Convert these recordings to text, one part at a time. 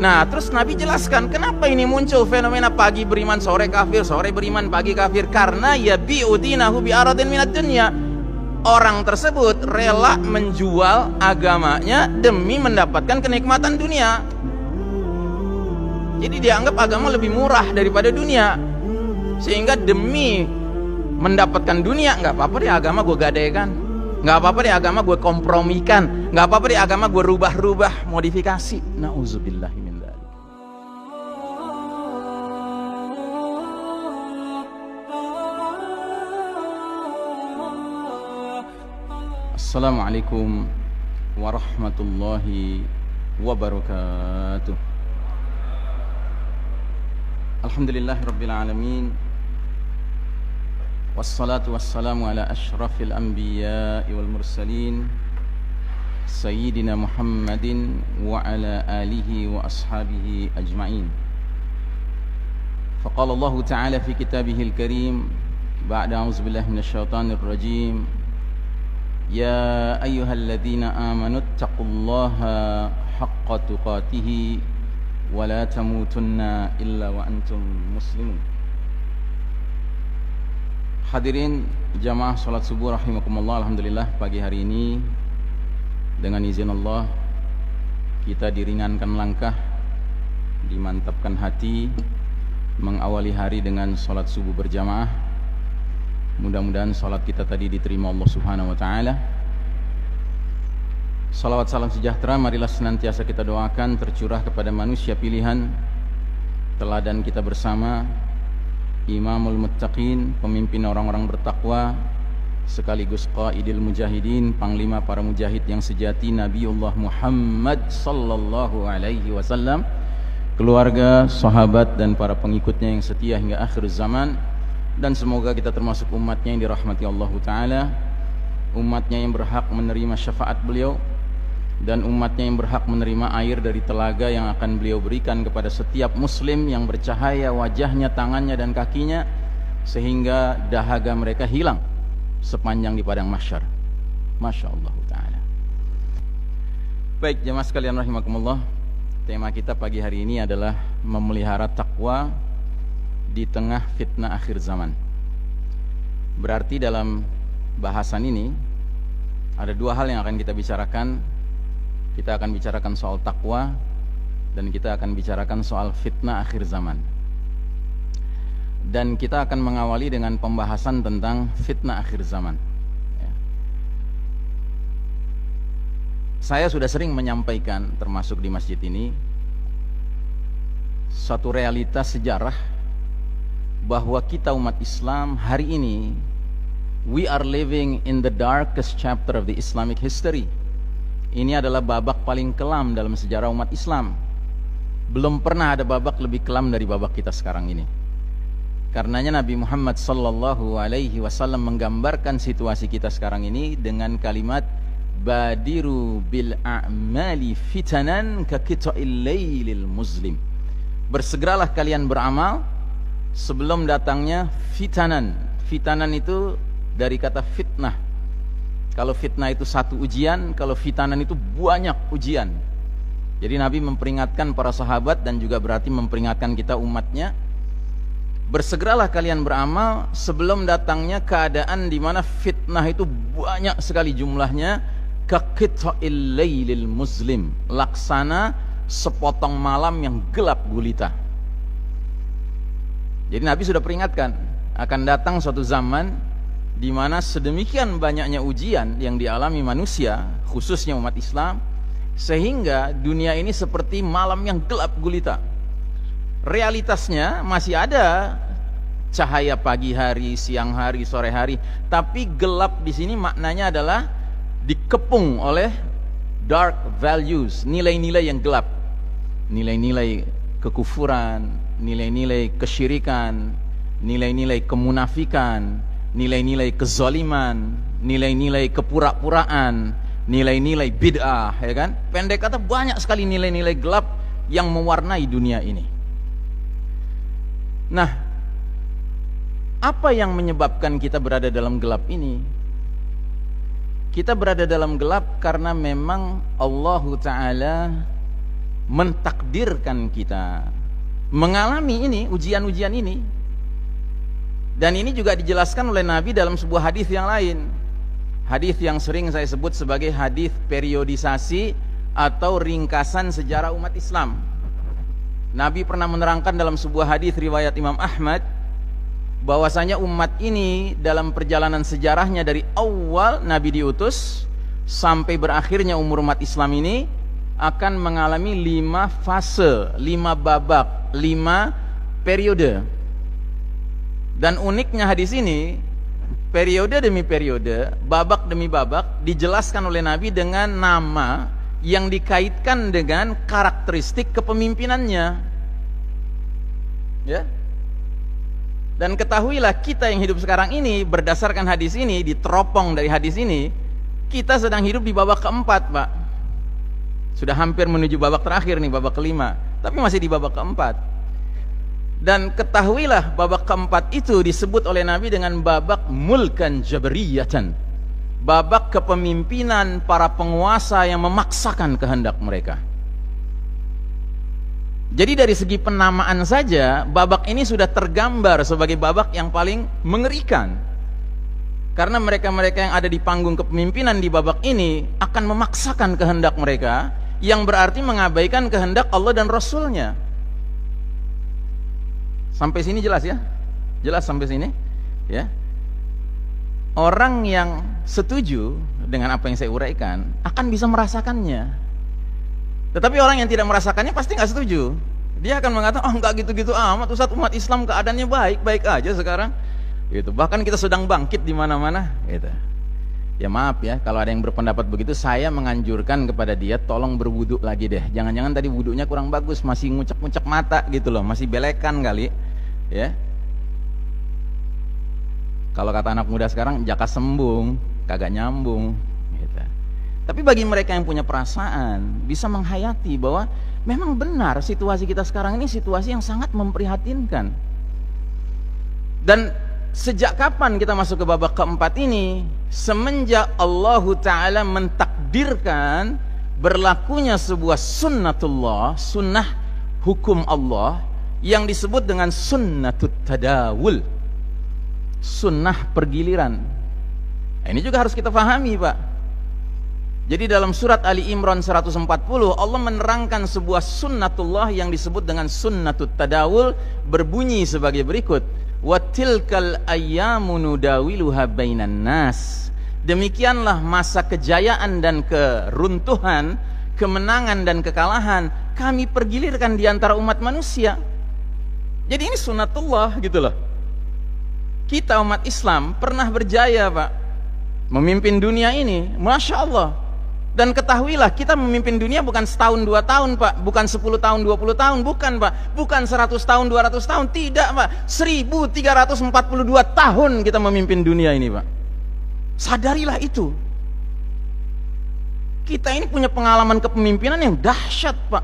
Nah, terus Nabi jelaskan kenapa ini muncul fenomena pagi beriman, sore kafir, sore beriman, pagi kafir. Karena yabi'u dinahu bi'aradin minad dunya. Orang tersebut rela menjual agamanya demi mendapatkan kenikmatan dunia. Jadi dianggap agama lebih murah daripada dunia. Sehingga demi mendapatkan dunia, nggak apa-apa deh agama gue gadaikan, nggak apa-apa deh agama gue kompromikan, nggak apa-apa deh agama gue rubah-rubah, modifikasi. Nauzubillah min dzalik. Assalamualaikum warahmatullahi wabarakatuh. Alhamdulillahirabbil alamin. Wassalatu wassalamu ala ashrafil anbiya'i wal mursalin Sayyidina Muhammadin wa ala alihi wa ashabihi ajma'in. Faqala Allah ta'ala fi kitabihil karim ba'da a'udzu billahi minasyaitonir rajim. Ya ayyuhalladzina amanu taqullaha haqqa tuqatih wa la tamutunna illa wa antum muslimun. Hadirin jamaah salat subuh rahimakumullah. Alhamdulillah pagi hari ini dengan izin Allah kita diringankan langkah, dimantapkan hati, mengawali hari dengan salat subuh berjamaah. Mudah-mudahan salat kita tadi diterima Allah Subhanahu wa taala. Salawat salam sejahtera marilah senantiasa kita doakan tercurah kepada manusia pilihan, teladan kita bersama, Imamul Muttaqin, pemimpin orang-orang bertakwa, sekaligus qaidil mujahidin, panglima para mujahid yang sejati, Nabiullah Muhammad sallallahu alaihi wasallam, keluarga, sahabat dan para pengikutnya yang setia hingga akhir zaman. Dan semoga kita termasuk umatnya yang dirahmati Allah Ta'ala, umatnya yang berhak menerima syafaat beliau, dan umatnya yang berhak menerima air dari telaga yang akan beliau berikan kepada setiap muslim yang bercahaya wajahnya, tangannya dan kakinya, sehingga dahaga mereka hilang sepanjang di padang mahsyar. Masya Allah Ta'ala. Baik jemaah sekalian rahimakumullah, tema kita pagi hari ini adalah memelihara takwa di tengah fitnah akhir zaman. Berarti dalam bahasan ini ada dua hal yang akan kita bicarakan. Kita akan bicarakan soal takwa dan kita akan bicarakan soal fitnah akhir zaman. Dan kita akan mengawali dengan pembahasan tentang fitnah akhir zaman. Saya sudah sering menyampaikan, termasuk di masjid ini, satu realitas sejarah bahwa kita umat Islam hari ini, we are living in the darkest chapter of the Islamic history. Ini adalah babak paling kelam dalam sejarah umat Islam. Belum pernah ada babak lebih kelam dari babak kita sekarang ini. Karenanya Nabi Muhammad sallallahu alaihi wasallam menggambarkan situasi kita sekarang ini dengan kalimat badiru bil a'mali fitanan ka qita'il lailil muslim. Bersegeralah kalian beramal sebelum datangnya fitanan. Fitanan itu dari kata fitnah. Kalau fitnah itu satu ujian, kalau fitanan itu banyak ujian. Jadi Nabi memperingatkan para sahabat dan juga berarti memperingatkan kita umatnya, bersegeralah kalian beramal sebelum datangnya keadaan di mana fitnah itu banyak sekali jumlahnya, kaqita'il lailil muslim, laksana sepotong malam yang gelap gulita. Jadi Nabi sudah peringatkan akan datang suatu zaman di mana sedemikian banyaknya ujian yang dialami manusia, khususnya umat Islam, sehingga dunia ini seperti malam yang gelap gulita. Realitasnya masih ada cahaya pagi hari, siang hari, sore hari, tapi gelap di sini maknanya adalah dikepung oleh dark values, nilai-nilai yang gelap, nilai-nilai kekufuran, nilai-nilai kesyirikan, nilai-nilai kemunafikan, nilai-nilai kezaliman, nilai-nilai kepura-puraan, nilai-nilai bid'ah, ya kan? Pendek kata banyak sekali nilai-nilai gelap yang mewarnai dunia ini. Nah, apa yang menyebabkan kita berada dalam gelap ini? Kita berada dalam gelap karena memang Allah Ta'ala mentakdirkan kita mengalami ini, ujian-ujian ini. Dan ini juga dijelaskan oleh Nabi dalam sebuah hadis yang lain. Hadis yang sering saya sebut sebagai hadis periodisasi atau ringkasan sejarah umat Islam. Nabi pernah menerangkan dalam sebuah hadis riwayat Imam Ahmad bahwasanya umat ini dalam perjalanan sejarahnya dari awal Nabi diutus sampai berakhirnya umur umat Islam ini akan mengalami 5 fase, 5 babak, 5 periode. Dan uniknya hadis ini, periode demi periode, babak demi babak dijelaskan oleh Nabi dengan nama yang dikaitkan dengan karakteristik kepemimpinannya. Ya. Dan ketahuilah kita yang hidup sekarang ini berdasarkan hadis ini, diteropong dari hadis ini, kita sedang hidup di babak keempat, Pak. Sudah hampir menuju babak terakhir nih, babak kelima, tapi masih di babak keempat. Dan ketahuilah babak keempat itu disebut oleh Nabi dengan babak mulkan jabriyatan, babak kepemimpinan para penguasa yang memaksakan kehendak mereka. Jadi dari segi penamaan saja, babak ini sudah tergambar sebagai babak yang paling mengerikan. Karena mereka-mereka yang ada di panggung kepemimpinan di babak ini akan memaksakan kehendak mereka, yang berarti mengabaikan kehendak Allah dan Rasulnya. Sampai sini jelas ya? Jelas sampai sini? Ya. Orang yang setuju dengan apa yang saya uraikan akan bisa merasakannya. Tetapi orang yang tidak merasakannya pasti nggak setuju. Dia akan mengatakan, oh nggak gitu-gitu amat, Ustaz, umat Islam keadaannya baik-baik aja sekarang. Gitu. Bahkan kita sedang bangkit di mana-mana. Gitu. Ya maaf ya, kalau ada yang berpendapat begitu, saya menganjurkan kepada dia, tolong berwudu lagi deh. Jangan-jangan tadi wudunya kurang bagus, masih ngucek-ngucek mata gitu loh, masih belekan kali. Ya. Kalau kata anak muda sekarang, jaka sembung, kagak nyambung. Gitu. Tapi bagi mereka yang punya perasaan, bisa menghayati bahwa memang benar situasi kita sekarang ini situasi yang sangat memprihatinkan. Dan sejak kapan kita masuk ke babak keempat ini? Semenjak Allah Ta'ala mentakdirkan berlakunya sebuah sunnatullah, sunnah hukum Allah, yang disebut dengan sunnatut tadawul, sunnah pergiliran. Ini juga harus kita pahami, Pak. Jadi dalam surat Ali Imran 140 Allah menerangkan sebuah sunnatullah yang disebut dengan sunnatut tadawul, berbunyi sebagai berikut: wa tilkal ayyamu nudawiluha bainan nas. Demikianlah masa kejayaan dan keruntuhan, kemenangan dan kekalahan kami pergilirkan di antara umat manusia. Jadi ini sunnatullah gitu loh. Kita umat Islam pernah berjaya, Pak, memimpin dunia ini, Masya Allah. Dan ketahuilah, kita memimpin dunia bukan setahun 2 tahun, Pak, bukan 10 tahun 20 tahun, bukan, Pak, bukan 100 tahun 200 tahun, tidak, Pak, 1342 tahun kita memimpin dunia ini, Pak. Sadarilah itu. Kita ini punya pengalaman kepemimpinan yang dahsyat, Pak.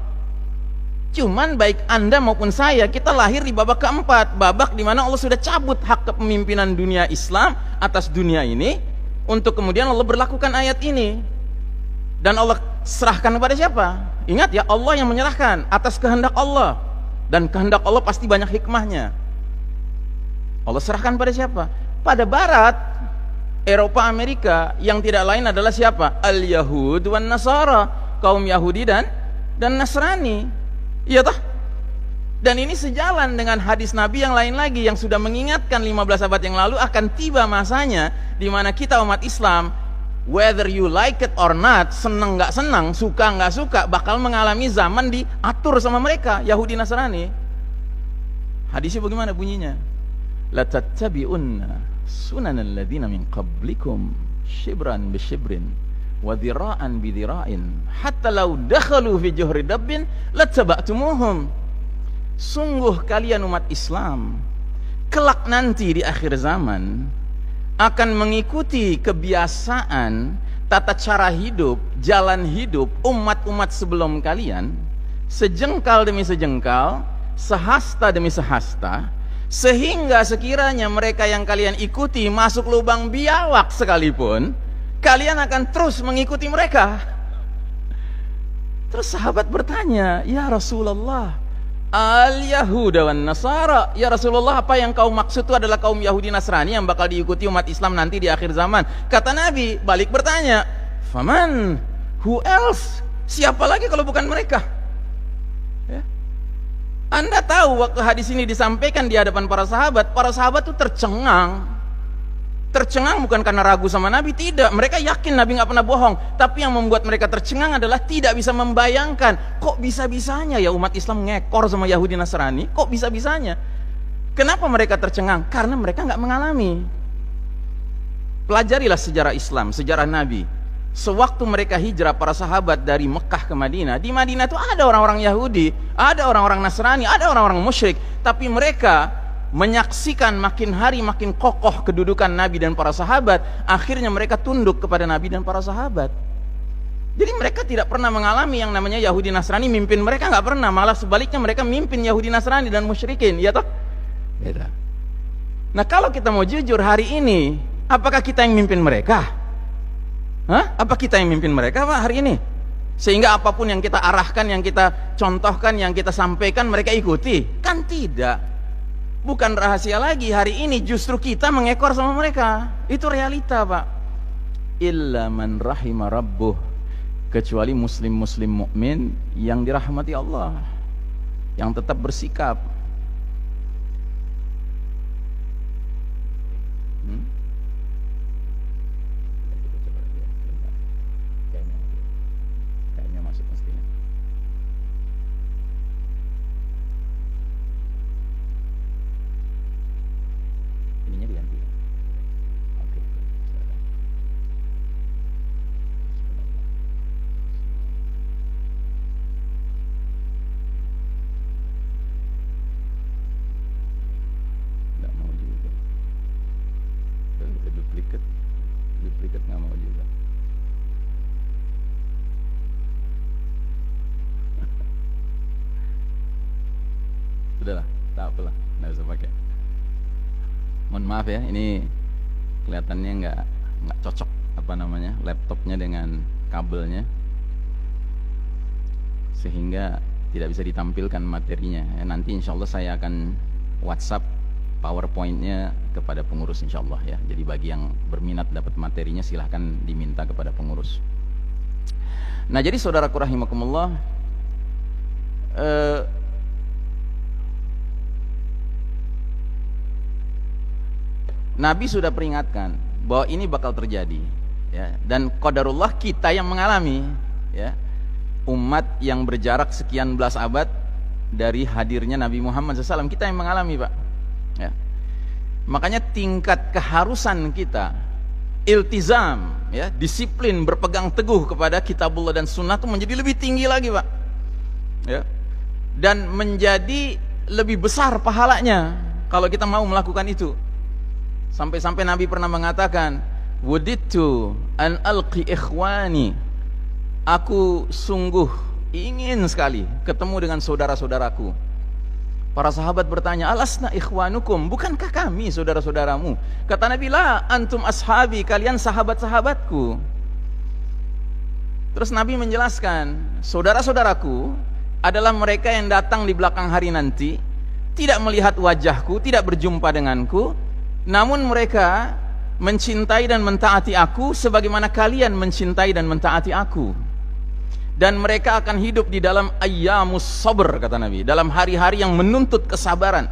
Cuman baik Anda maupun saya, kita lahir di babak keempat, babak di mana Allah sudah cabut hak kepemimpinan dunia Islam atas dunia ini, untuk kemudian Allah berlakukan ayat ini. Dan Allah serahkan kepada siapa? Ingat ya, Allah yang menyerahkan atas kehendak Allah. Dan kehendak Allah pasti banyak hikmahnya. Allah serahkan pada siapa? Pada Barat, Eropa, Amerika, yang tidak lain adalah siapa? Al-Yahud wan Nasara, kaum Yahudi dan Nasrani. Iya toh? Dan ini sejalan dengan hadis Nabi yang lain lagi yang sudah mengingatkan 15 abad yang lalu akan tiba masanya di mana kita umat Islam, whether you like it or not, senang nggak senang, suka nggak suka, bakal mengalami zaman diatur sama mereka, Yahudi Nasrani. Hadisnya bagaimana bunyinya? La tattabi'unna sunanal ladzina min qablikum shibran bi shibrin wa dhira'an bi dhira'in hatta law dakhalu fi juhri dabbin lattaba'tumuhum. Sungguh kalian umat Islam kelak nanti di akhir zaman akan mengikuti kebiasaan, tata cara hidup, jalan hidup umat-umat sebelum kalian, sejengkal demi sejengkal, sehasta demi sehasta, sehingga sekiranya mereka yang kalian ikuti masuk lubang biawak sekalipun, kalian akan terus mengikuti mereka. Terus sahabat bertanya, ya Rasulullah, al-Yahuda wan Nasara. Ya Rasulullah, apa yang kau maksud itu adalah kaum Yahudi Nasrani yang bakal diikuti umat Islam nanti di akhir zaman. Kata Nabi, balik bertanya, faman, who else? Siapa lagi kalau bukan mereka? Ya. Anda tahu waktu hadis ini disampaikan di hadapan para sahabat itu tercengang. Tercengang bukan karena ragu sama Nabi, tidak. Mereka yakin Nabi nggak pernah bohong. Tapi yang membuat mereka tercengang adalah tidak bisa membayangkan, kok bisa-bisanya ya umat Islam ngekor sama Yahudi Nasrani? Kok bisa-bisanya? Kenapa mereka tercengang? Karena mereka nggak mengalami. Pelajarilah sejarah Islam, sejarah Nabi. Sewaktu mereka hijrah para sahabat dari Mekah ke Madinah, di Madinah itu ada orang-orang Yahudi, ada orang-orang Nasrani, ada orang-orang musyrik, tapi mereka menyaksikan makin hari makin kokoh kedudukan Nabi dan para sahabat. Akhirnya mereka tunduk kepada Nabi dan para sahabat. Jadi mereka tidak pernah mengalami yang namanya Yahudi Nasrani mimpin mereka, nggak pernah. Malah sebaliknya mereka mimpin Yahudi Nasrani dan musyrikin, ya toh? Beda. Nah, kalau kita mau jujur hari ini, apakah kita yang mimpin mereka? Hah? Apa kita yang mimpin mereka Pak hari ini? Sehingga apapun yang kita arahkan, yang kita contohkan, yang kita sampaikan mereka ikuti? Kan tidak. Bukan rahasia lagi, hari ini justru kita mengekor sama mereka. Itu realita Pak. Illa man rahima rabbuh, kecuali muslim-muslim mukmin yang dirahmati Allah, yang tetap bersikap. Kayaknya masuk mestinya. Ininya diganti. Oke. Nggak mau juga. Duplikat nggak mau juga. Sudahlah, tak apalah, nggak usah pakai. Mohon maaf ya, ini kelihatannya nggak cocok laptopnya dengan kabelnya, sehingga tidak bisa ditampilkan materinya. Nanti insya Allah saya akan WhatsApp PowerPoint-nya kepada pengurus insya Allah ya. Jadi bagi yang berminat dapat materinya silahkan diminta kepada pengurus. Nah, jadi saudaraku rahimakumullah, Nabi sudah peringatkan bahwa ini bakal terjadi, ya. Dan qadarullah kita yang mengalami, ya. Umat yang berjarak sekian belas abad dari hadirnya Nabi Muhammad SAW, kita yang mengalami, Pak. Ya. Makanya tingkat keharusan kita, iltizam, ya, disiplin berpegang teguh kepada kitabullah dan sunnah itu menjadi lebih tinggi lagi, Pak. Ya. Dan menjadi lebih besar pahalanya kalau kita mau melakukan itu. Sampai-sampai Nabi pernah mengatakan, "Wudittu an alqi ikhwani." Aku sungguh ingin sekali ketemu dengan saudara-saudaraku. Para sahabat bertanya, "Alasna ikhwanukum?" Bukankah kami saudara-saudaramu? Kata Nabi, "La, antum ashabi." Kalian sahabat-sahabatku. Terus Nabi menjelaskan, saudara-saudaraku adalah mereka yang datang di belakang hari nanti, tidak melihat wajahku, tidak berjumpa denganku, namun mereka mencintai dan mentaati aku sebagaimana kalian mencintai dan mentaati aku. Dan mereka akan hidup di dalam ayyamus sabr, kata Nabi, dalam hari-hari yang menuntut kesabaran.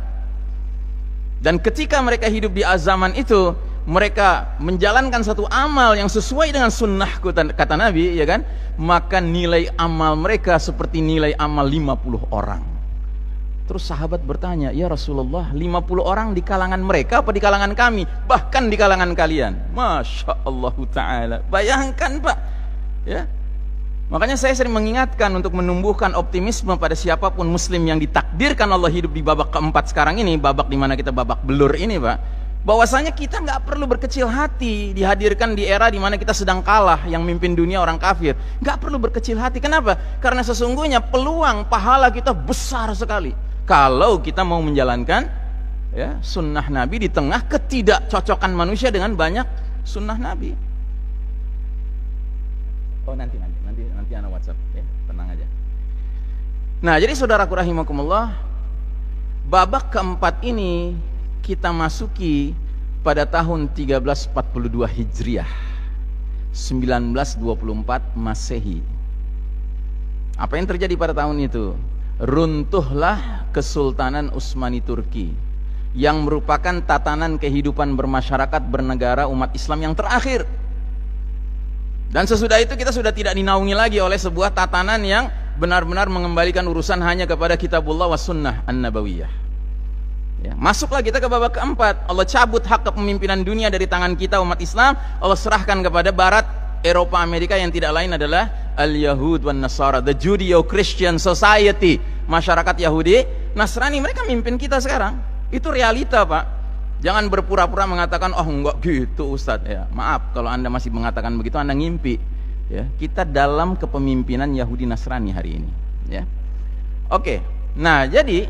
Dan ketika mereka hidup di zaman itu, mereka menjalankan satu amal yang sesuai dengan sunnahku, kata Nabi, ya kan? Maka nilai amal mereka seperti nilai amal 50 orang. Terus sahabat bertanya, "Ya Rasulullah, 50 orang di kalangan mereka apa di kalangan kami? Bahkan di kalangan kalian." Masya Allah Ta'ala. Bayangkan Pak, ya. Makanya saya sering mengingatkan untuk menumbuhkan optimisme pada siapapun muslim yang ditakdirkan Allah hidup di babak keempat sekarang ini, babak dimana kita babak belur ini, Pak. Bahwasanya kita nggak perlu berkecil hati dihadirkan di era dimana kita sedang kalah, yang mimpin dunia orang kafir. Nggak perlu berkecil hati. Kenapa? Karena sesungguhnya peluang pahala kita besar sekali kalau kita mau menjalankan, ya, sunnah Nabi di tengah ketidakcocokan manusia dengan banyak sunnah Nabi. Oh nanti anak WhatsApp, ya, tenang aja. Nah, jadi saudaraku rahimakumullah, babak keempat ini kita masuki pada tahun 1342 Hijriah, 1924 Masehi. Apa yang terjadi pada tahun itu? Runtuhlah Kesultanan Utsmani Turki, yang merupakan tatanan kehidupan bermasyarakat bernegara umat Islam yang terakhir. Dan sesudah itu kita sudah tidak dinaungi lagi oleh sebuah tatanan yang benar-benar mengembalikan urusan hanya kepada kitabullah wa sunnah an-nabawiyah. Ya, masuklah kita ke babak keempat. Allah cabut hak kepemimpinan dunia dari tangan kita umat Islam. Allah serahkan kepada Barat, Eropa, Amerika, yang tidak lain adalah al-Yahud wan Nasara, the Judeo-Christian Society. Masyarakat Yahudi, Nasrani, mereka mimpin kita sekarang. Itu realita, Pak. Jangan berpura-pura mengatakan, oh enggak gitu Ustadz. Ya, maaf kalau Anda masih mengatakan begitu, Anda ngimpi. Ya, kita dalam kepemimpinan Yahudi Nasrani hari ini. Ya, oke. Nah, jadi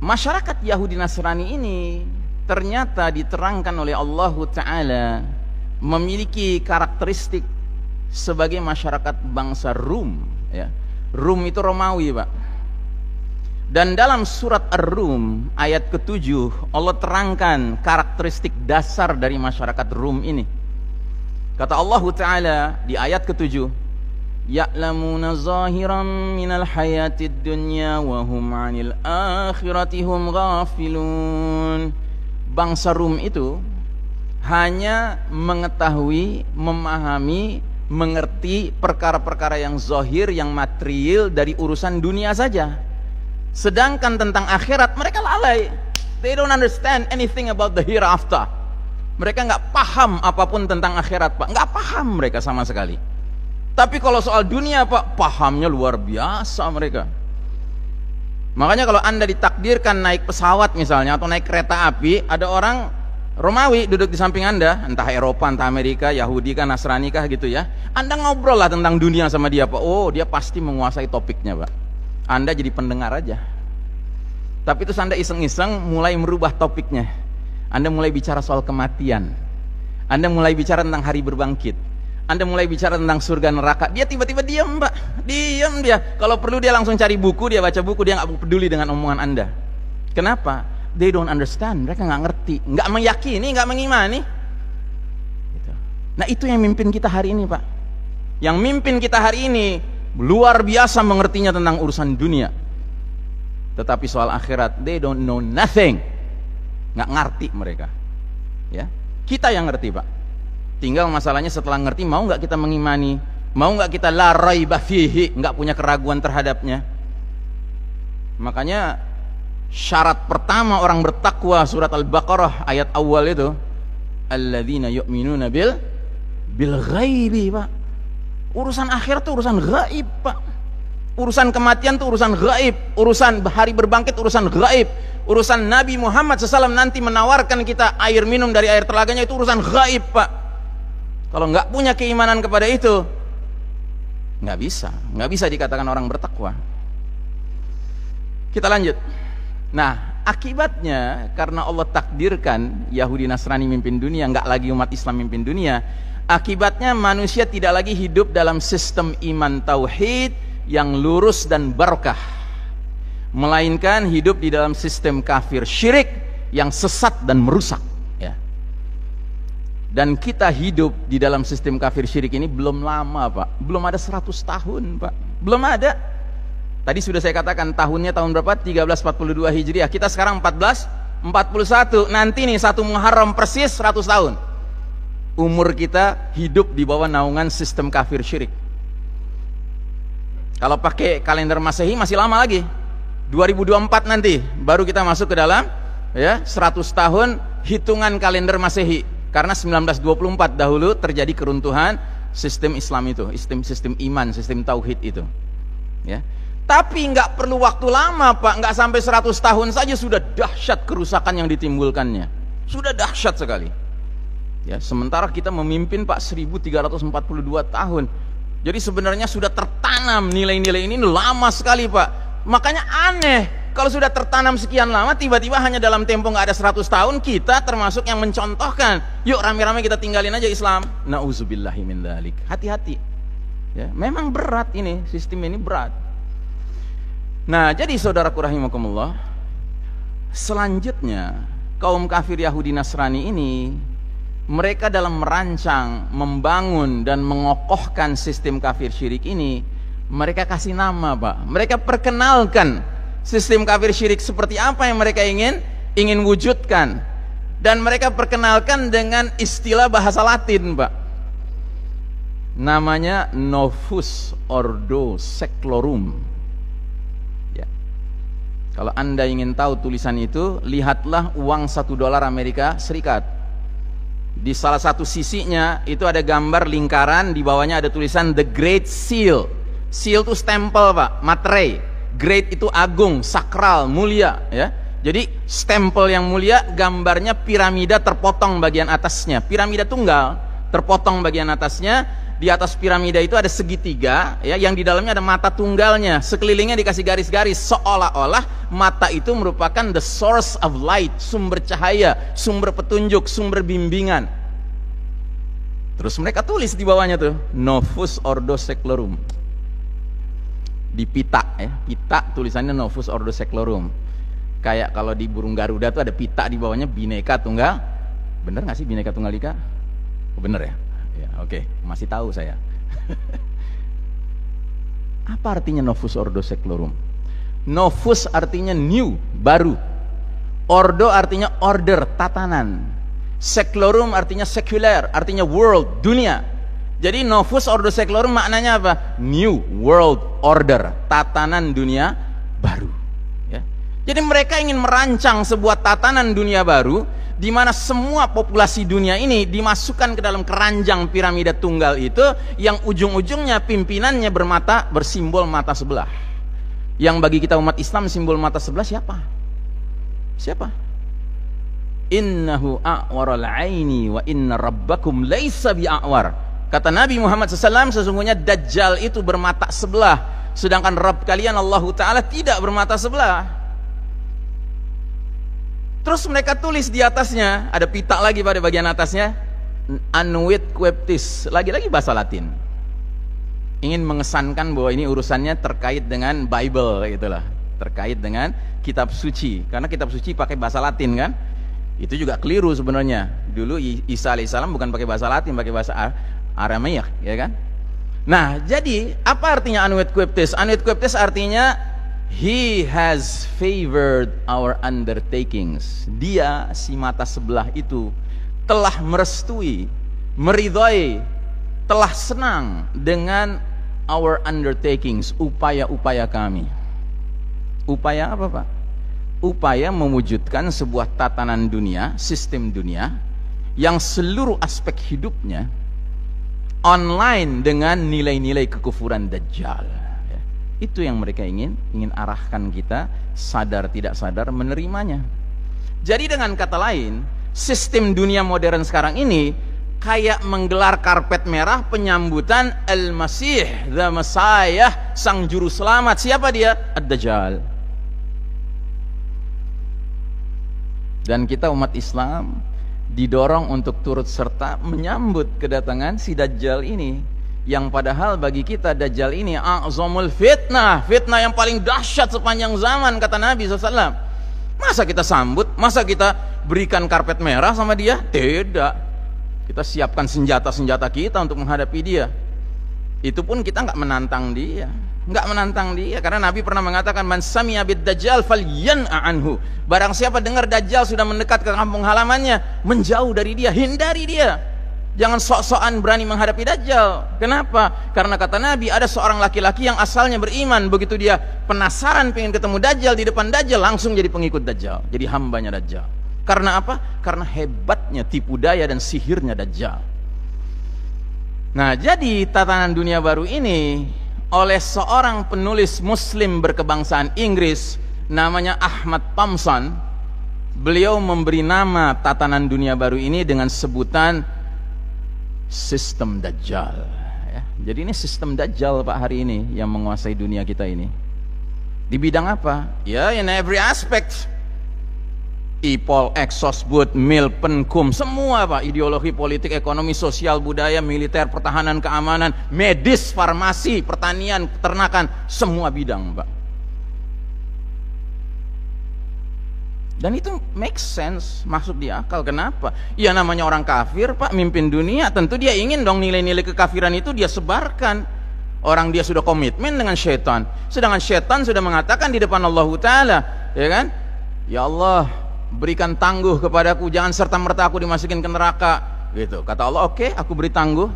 masyarakat Yahudi Nasrani ini ternyata diterangkan oleh Allah Ta'ala memiliki karakteristik sebagai masyarakat bangsa Rum. Ya, Rum itu Romawi, Pak. Dan dalam surat Ar-Rum ayat ke-7 Allah terangkan karakteristik dasar dari masyarakat Rum ini. Kata Allah Ta'ala di ayat ke-7, ya'lamuna zahiran minal hayatid dunya wa hum 'anil akhirati hum ghafilun. Bangsa Rum itu hanya mengetahui, memahami, mengerti perkara-perkara yang zahir, yang material dari urusan dunia saja. Sedangkan tentang akhirat mereka lalai. They don't understand anything about the hereafter. Mereka nggak paham apapun tentang akhirat, Pak. Nggak paham mereka sama sekali. Tapi kalau soal dunia, Pak, pahamnya luar biasa mereka. Makanya kalau Anda ditakdirkan naik pesawat misalnya, atau naik kereta api, ada orang Romawi duduk di samping Anda, entah Eropa, entah Amerika, Yahudi kah, Nasrani kah gitu ya. Anda ngobrol lah tentang dunia sama dia, Pak. Oh, dia pasti menguasai topiknya, Pak. Anda jadi pendengar aja. Tapi terus Anda iseng-iseng mulai merubah topiknya. Anda mulai bicara soal kematian. Anda mulai bicara tentang hari berbangkit. Anda mulai bicara tentang surga neraka. Dia tiba-tiba diam, Mbak. Diam dia. Kalau perlu dia langsung cari buku, dia baca buku, dia nggak peduli dengan omongan Anda. Kenapa? They don't understand. Mereka nggak ngerti, nggak meyakini, nggak mengimani. Gitu. Nah, itu yang mimpin kita hari ini, Pak. Yang mimpin kita hari ini luar biasa mengertinya tentang urusan dunia, tetapi soal akhirat they don't know nothing. Nggak ngerti mereka. Ya, kita yang ngerti, Pak. Tinggal masalahnya setelah ngerti, mau nggak kita mengimani, mau nggak kita la raiba fihi, nggak punya keraguan terhadapnya. Makanya syarat pertama orang bertakwa, surat Al-Baqarah ayat awal itu, alladzina yu'minuna bil ghaibi, Pak. Urusan akhir itu urusan gaib, Pak. Urusan kematian itu urusan gaib. Urusan hari berbangkit urusan gaib. Urusan Nabi Muhammad SAW nanti menawarkan kita air minum dari air telaganya, itu urusan gaib, Pak. Kalau nggak punya keimanan kepada itu, nggak bisa dikatakan orang bertakwa. Kita lanjut. Nah, akibatnya karena Allah takdirkan Yahudi Nasrani mimpin dunia, nggak lagi umat Islam mimpin dunia. Akibatnya manusia tidak lagi hidup dalam sistem iman tauhid yang lurus dan barokah, melainkan hidup di dalam sistem kafir syirik yang sesat dan merusak, ya. Dan kita hidup di dalam sistem kafir syirik ini belum lama, Pak. Belum ada 100 tahun, Pak. Belum ada. Tadi sudah saya katakan tahunnya tahun berapa? 1342 Hijriah. Kita sekarang 1441. Nanti nih 1 Muharram persis 100 tahun. Umur kita hidup di bawah naungan sistem kafir syirik. Kalau pakai kalender Masehi masih lama lagi. 2024 nanti baru kita masuk ke dalam, ya, 100 tahun hitungan kalender Masehi. Karena 1924 dahulu terjadi keruntuhan sistem Islam itu, sistem iman, sistem tauhid itu. Ya. Tapi nggak perlu waktu lama, Pak. Nggak sampai 100 tahun saja sudah dahsyat kerusakan yang ditimbulkannya. Sudah dahsyat sekali. Ya, sementara kita memimpin, Pak, 1342 tahun. Jadi sebenarnya sudah tertanam nilai-nilai ini lama sekali, Pak. Makanya aneh kalau sudah tertanam sekian lama, tiba-tiba hanya dalam tempo nggak ada 100 tahun kita termasuk yang mencontohkan. Yuk rame-rame kita tinggalin aja Islam. Nauzubillahi min dzalik. Hati-hati. Ya, memang berat ini, sistem ini berat. Nah, jadi saudaraku rahimakumullah, selanjutnya kaum kafir Yahudi Nasrani ini, mereka dalam merancang, membangun dan mengokohkan sistem kafir syirik ini, mereka kasih nama, Pak. Mereka perkenalkan sistem kafir syirik seperti apa yang mereka ingin wujudkan, dan mereka perkenalkan dengan istilah bahasa Latin, Pak. Namanya Novus Ordo Seclorum. Ya. Kalau Anda ingin tahu tulisan itu, lihatlah uang $1 Amerika Serikat. Di salah satu sisinya itu ada gambar lingkaran, di bawahnya ada tulisan The Great Seal. Seal itu stempel, Pak, materai. Great itu agung, sakral, mulia, ya. Jadi stempel yang mulia, gambarnya piramida terpotong bagian atasnya. Piramida tunggal, terpotong bagian atasnya. Di atas piramida itu ada segitiga, ya, yang di dalamnya ada mata tunggalnya. Sekelilingnya dikasih garis-garis, seolah-olah mata itu merupakan the source of light, sumber cahaya, sumber petunjuk, sumber bimbingan. Terus mereka tulis di bawahnya tuh, Novus Ordo Seclorum. Di pita, ya, pita tulisannya Novus Ordo Seclorum. Kayak kalau di burung Garuda tuh ada pita di bawahnya, Bhinneka Tunggal. Bener nggak sih Bhinneka Tunggal Ika? Oh, bener ya? Ya, oke, masih tahu saya. Apa artinya Novus Ordo Seclorum? Novus artinya new, baru. Ordo artinya order, tatanan. Seclorum artinya sekuler, artinya world, dunia. Jadi Novus Ordo Seclorum maknanya apa? New world order, tatanan dunia baru. Ya. Jadi mereka ingin merancang sebuah tatanan dunia baru, di mana semua populasi dunia ini dimasukkan ke dalam keranjang piramida tunggal itu, yang ujung-ujungnya pimpinannya bersimbol mata sebelah. Yang bagi kita umat Islam simbol mata sebelah siapa? Siapa? Innahu a'waral aini wa inna rabbakum laisa bi'a'war. Kata Nabi Muhammad SAW, sesungguhnya Dajjal itu bermata sebelah, sedangkan Rabb kalian Allah Ta'ala tidak bermata sebelah. Terus mereka tulis di atasnya, ada pita lagi pada bagian atasnya, Annuit Coeptis, lagi-lagi bahasa Latin. Ingin mengesankan bahwa ini urusannya terkait dengan Bible, gitulah, terkait dengan kitab suci. Karena kitab suci pakai bahasa Latin kan? Itu juga keliru sebenarnya. Dulu Isa alaihissalam bukan pakai bahasa Latin, pakai bahasa Aramaik, ya kan? Nah, jadi apa artinya Annuit Coeptis? Annuit Coeptis artinya He has favored our undertakings. Dia, si mata sebelah itu, telah merestui, meridhai, telah senang dengan our undertakings, upaya-upaya kami. Upaya apa, Pak? Upaya mewujudkan sebuah tatanan dunia, sistem dunia, yang seluruh aspek hidupnya online dengan nilai-nilai kekufuran Dajjal. Itu yang mereka ingin arahkan kita, sadar tidak sadar menerimanya. Jadi dengan kata lain, sistem dunia modern sekarang ini kayak menggelar karpet merah penyambutan Al-Masih, the Messiah, sang juru selamat. Siapa dia? Ad-Dajjal. Dan kita umat Islam didorong untuk turut serta menyambut kedatangan si Dajjal ini, yang padahal bagi kita Dajjal ini a'zamul fitnah, fitnah yang paling dahsyat sepanjang zaman, kata Nabi SAW. Masa kita sambut, masa kita berikan karpet merah sama dia? Tidak. Kita siapkan senjata-senjata kita untuk menghadapi dia. Itu pun kita nggak menantang dia, karena Nabi pernah mengatakan, man sami'a bid Dajjal falyan'a anhu. Barang siapa dengar Dajjal sudah mendekat ke kampung halamannya, menjauh dari dia, hindari dia. Jangan sok-sokan berani menghadapi Dajjal. Kenapa? Karena kata Nabi, ada seorang laki-laki yang asalnya beriman, begitu dia penasaran pengen ketemu Dajjal, di depan Dajjal langsung jadi pengikut Dajjal, jadi hambanya Dajjal. Karena apa? Karena hebatnya tipu daya dan sihirnya Dajjal. Nah, jadi tatanan dunia baru ini oleh seorang penulis Muslim berkebangsaan Inggris namanya Ahmad Thompson. Beliau memberi nama tatanan dunia baru ini dengan sebutan sistem Dajjal, ya. Jadi ini sistem Dajjal, Pak, hari ini yang menguasai dunia kita ini. Di bidang apa? Ya, in every aspect. IPOL, Exosbud, Milpenkum, semua Pak, ideologi politik, ekonomi, sosial, budaya, militer, pertahanan, keamanan, medis, farmasi, pertanian, peternakan, semua bidang Pak. Dan itu make sense, masuk di akal. Kenapa? Ya namanya orang kafir Pak, mimpin dunia, tentu dia ingin dong nilai-nilai kekafiran itu dia sebarkan. Orang dia sudah komitmen dengan syaitan, sedangkan syaitan sudah mengatakan di depan Allah Ta'ala, ya kan? Ya Allah, berikan tangguh kepadaku, jangan serta-merta aku dimasukin ke neraka, gitu. Kata Allah, oke, aku beri tangguh.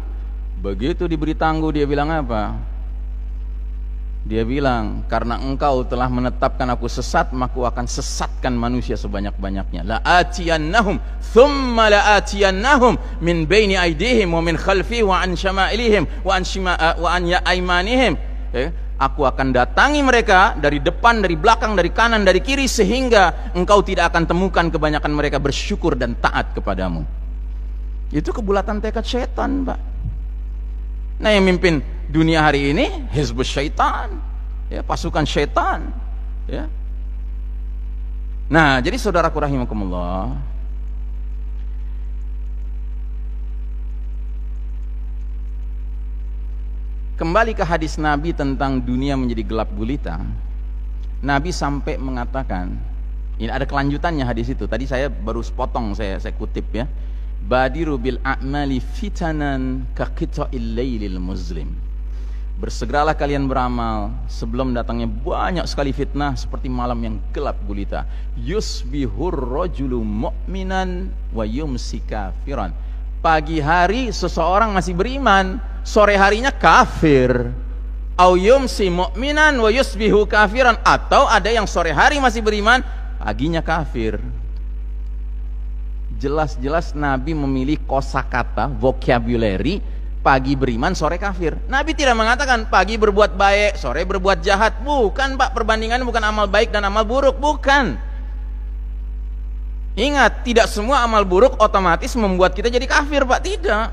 Begitu diberi tangguh, dia bilang apa? Dia bilang, karena engkau telah menetapkan aku sesat, maka aku akan sesatkan manusia sebanyak-banyaknya. La'atiyannahum thumma la'atiyannahum min baini aydihim wa min khalfihim wa an syama'ilihim wa an aymanihim. Aku akan datangi mereka dari depan, dari belakang, dari kanan, dari kiri, sehingga engkau tidak akan temukan kebanyakan mereka bersyukur dan taat kepadamu. Itu kebulatan tekad syaitan Pak. Nah yang mimpin dunia hari ini Hizbus Syaitan, ya, pasukan syaitan, ya. Nah jadi saudaraku rahimakumullah, kembali ke hadis Nabi tentang dunia menjadi gelap gulita. Nabi sampai mengatakan, ini ada kelanjutannya hadis itu. Tadi saya baru sepotong, saya kutip ya. Badiru bil a'mali fitanan ka qita'il lailil muslim. Bersegeralah kalian beramal sebelum datangnya banyak sekali fitnah seperti malam yang gelap gulita. Yusbihur rajulu mu'minan wa yumsi kafiran. Pagi hari seseorang masih beriman, sore harinya kafir. Au yumsi mu'minan wa yusbihu kafiran, atau ada yang sore hari masih beriman, paginya kafir. Jelas-jelas Nabi memilih kosakata, vocabulary, pagi beriman, sore kafir. Nabi tidak mengatakan pagi berbuat baik, sore berbuat jahat. Bukan Pak, perbandingannya bukan amal baik dan amal buruk, bukan. Ingat, tidak semua amal buruk otomatis membuat kita jadi kafir Pak, tidak.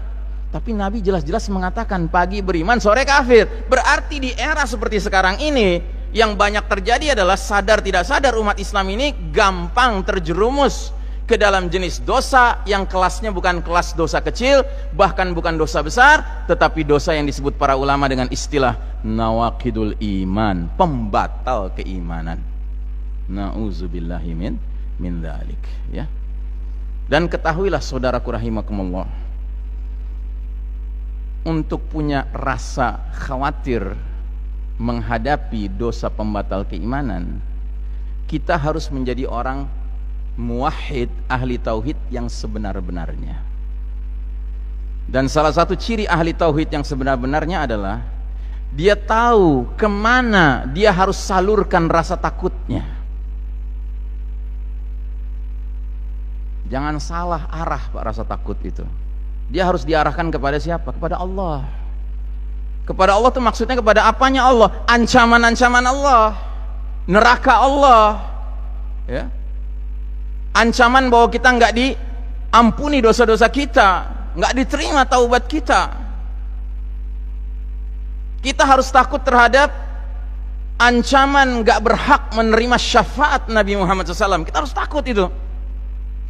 Tapi Nabi jelas-jelas mengatakan pagi beriman, sore kafir. Berarti di era seperti sekarang ini, yang banyak terjadi adalah sadar tidak sadar umat Islam ini gampang terjerumus ke dalam jenis dosa yang kelasnya bukan kelas dosa kecil, bahkan bukan dosa besar, tetapi dosa yang disebut para ulama dengan istilah nawaqidul iman, pembatal keimanan. Nauzubillahi min dzalik, ya. Dan ketahuilah saudaraku rahimakumullah, untuk punya rasa khawatir menghadapi dosa pembatal keimanan, kita harus menjadi orang muwahhid, ahli tauhid yang sebenar-benarnya. Dan salah satu ciri ahli tauhid yang sebenar-benarnya adalah dia tahu kemana dia harus salurkan rasa takutnya. Jangan salah arah Pak, rasa takut itu. Dia harus diarahkan kepada siapa? Kepada Allah. Kepada Allah itu maksudnya kepada apanya Allah? Ancaman-ancaman Allah, neraka Allah, ya. Ancaman bahwa kita nggak diampuni dosa-dosa kita, nggak diterima taubat kita. Kita harus takut terhadap ancaman nggak berhak menerima syafaat Nabi Muhammad SAW. Kita harus takut itu.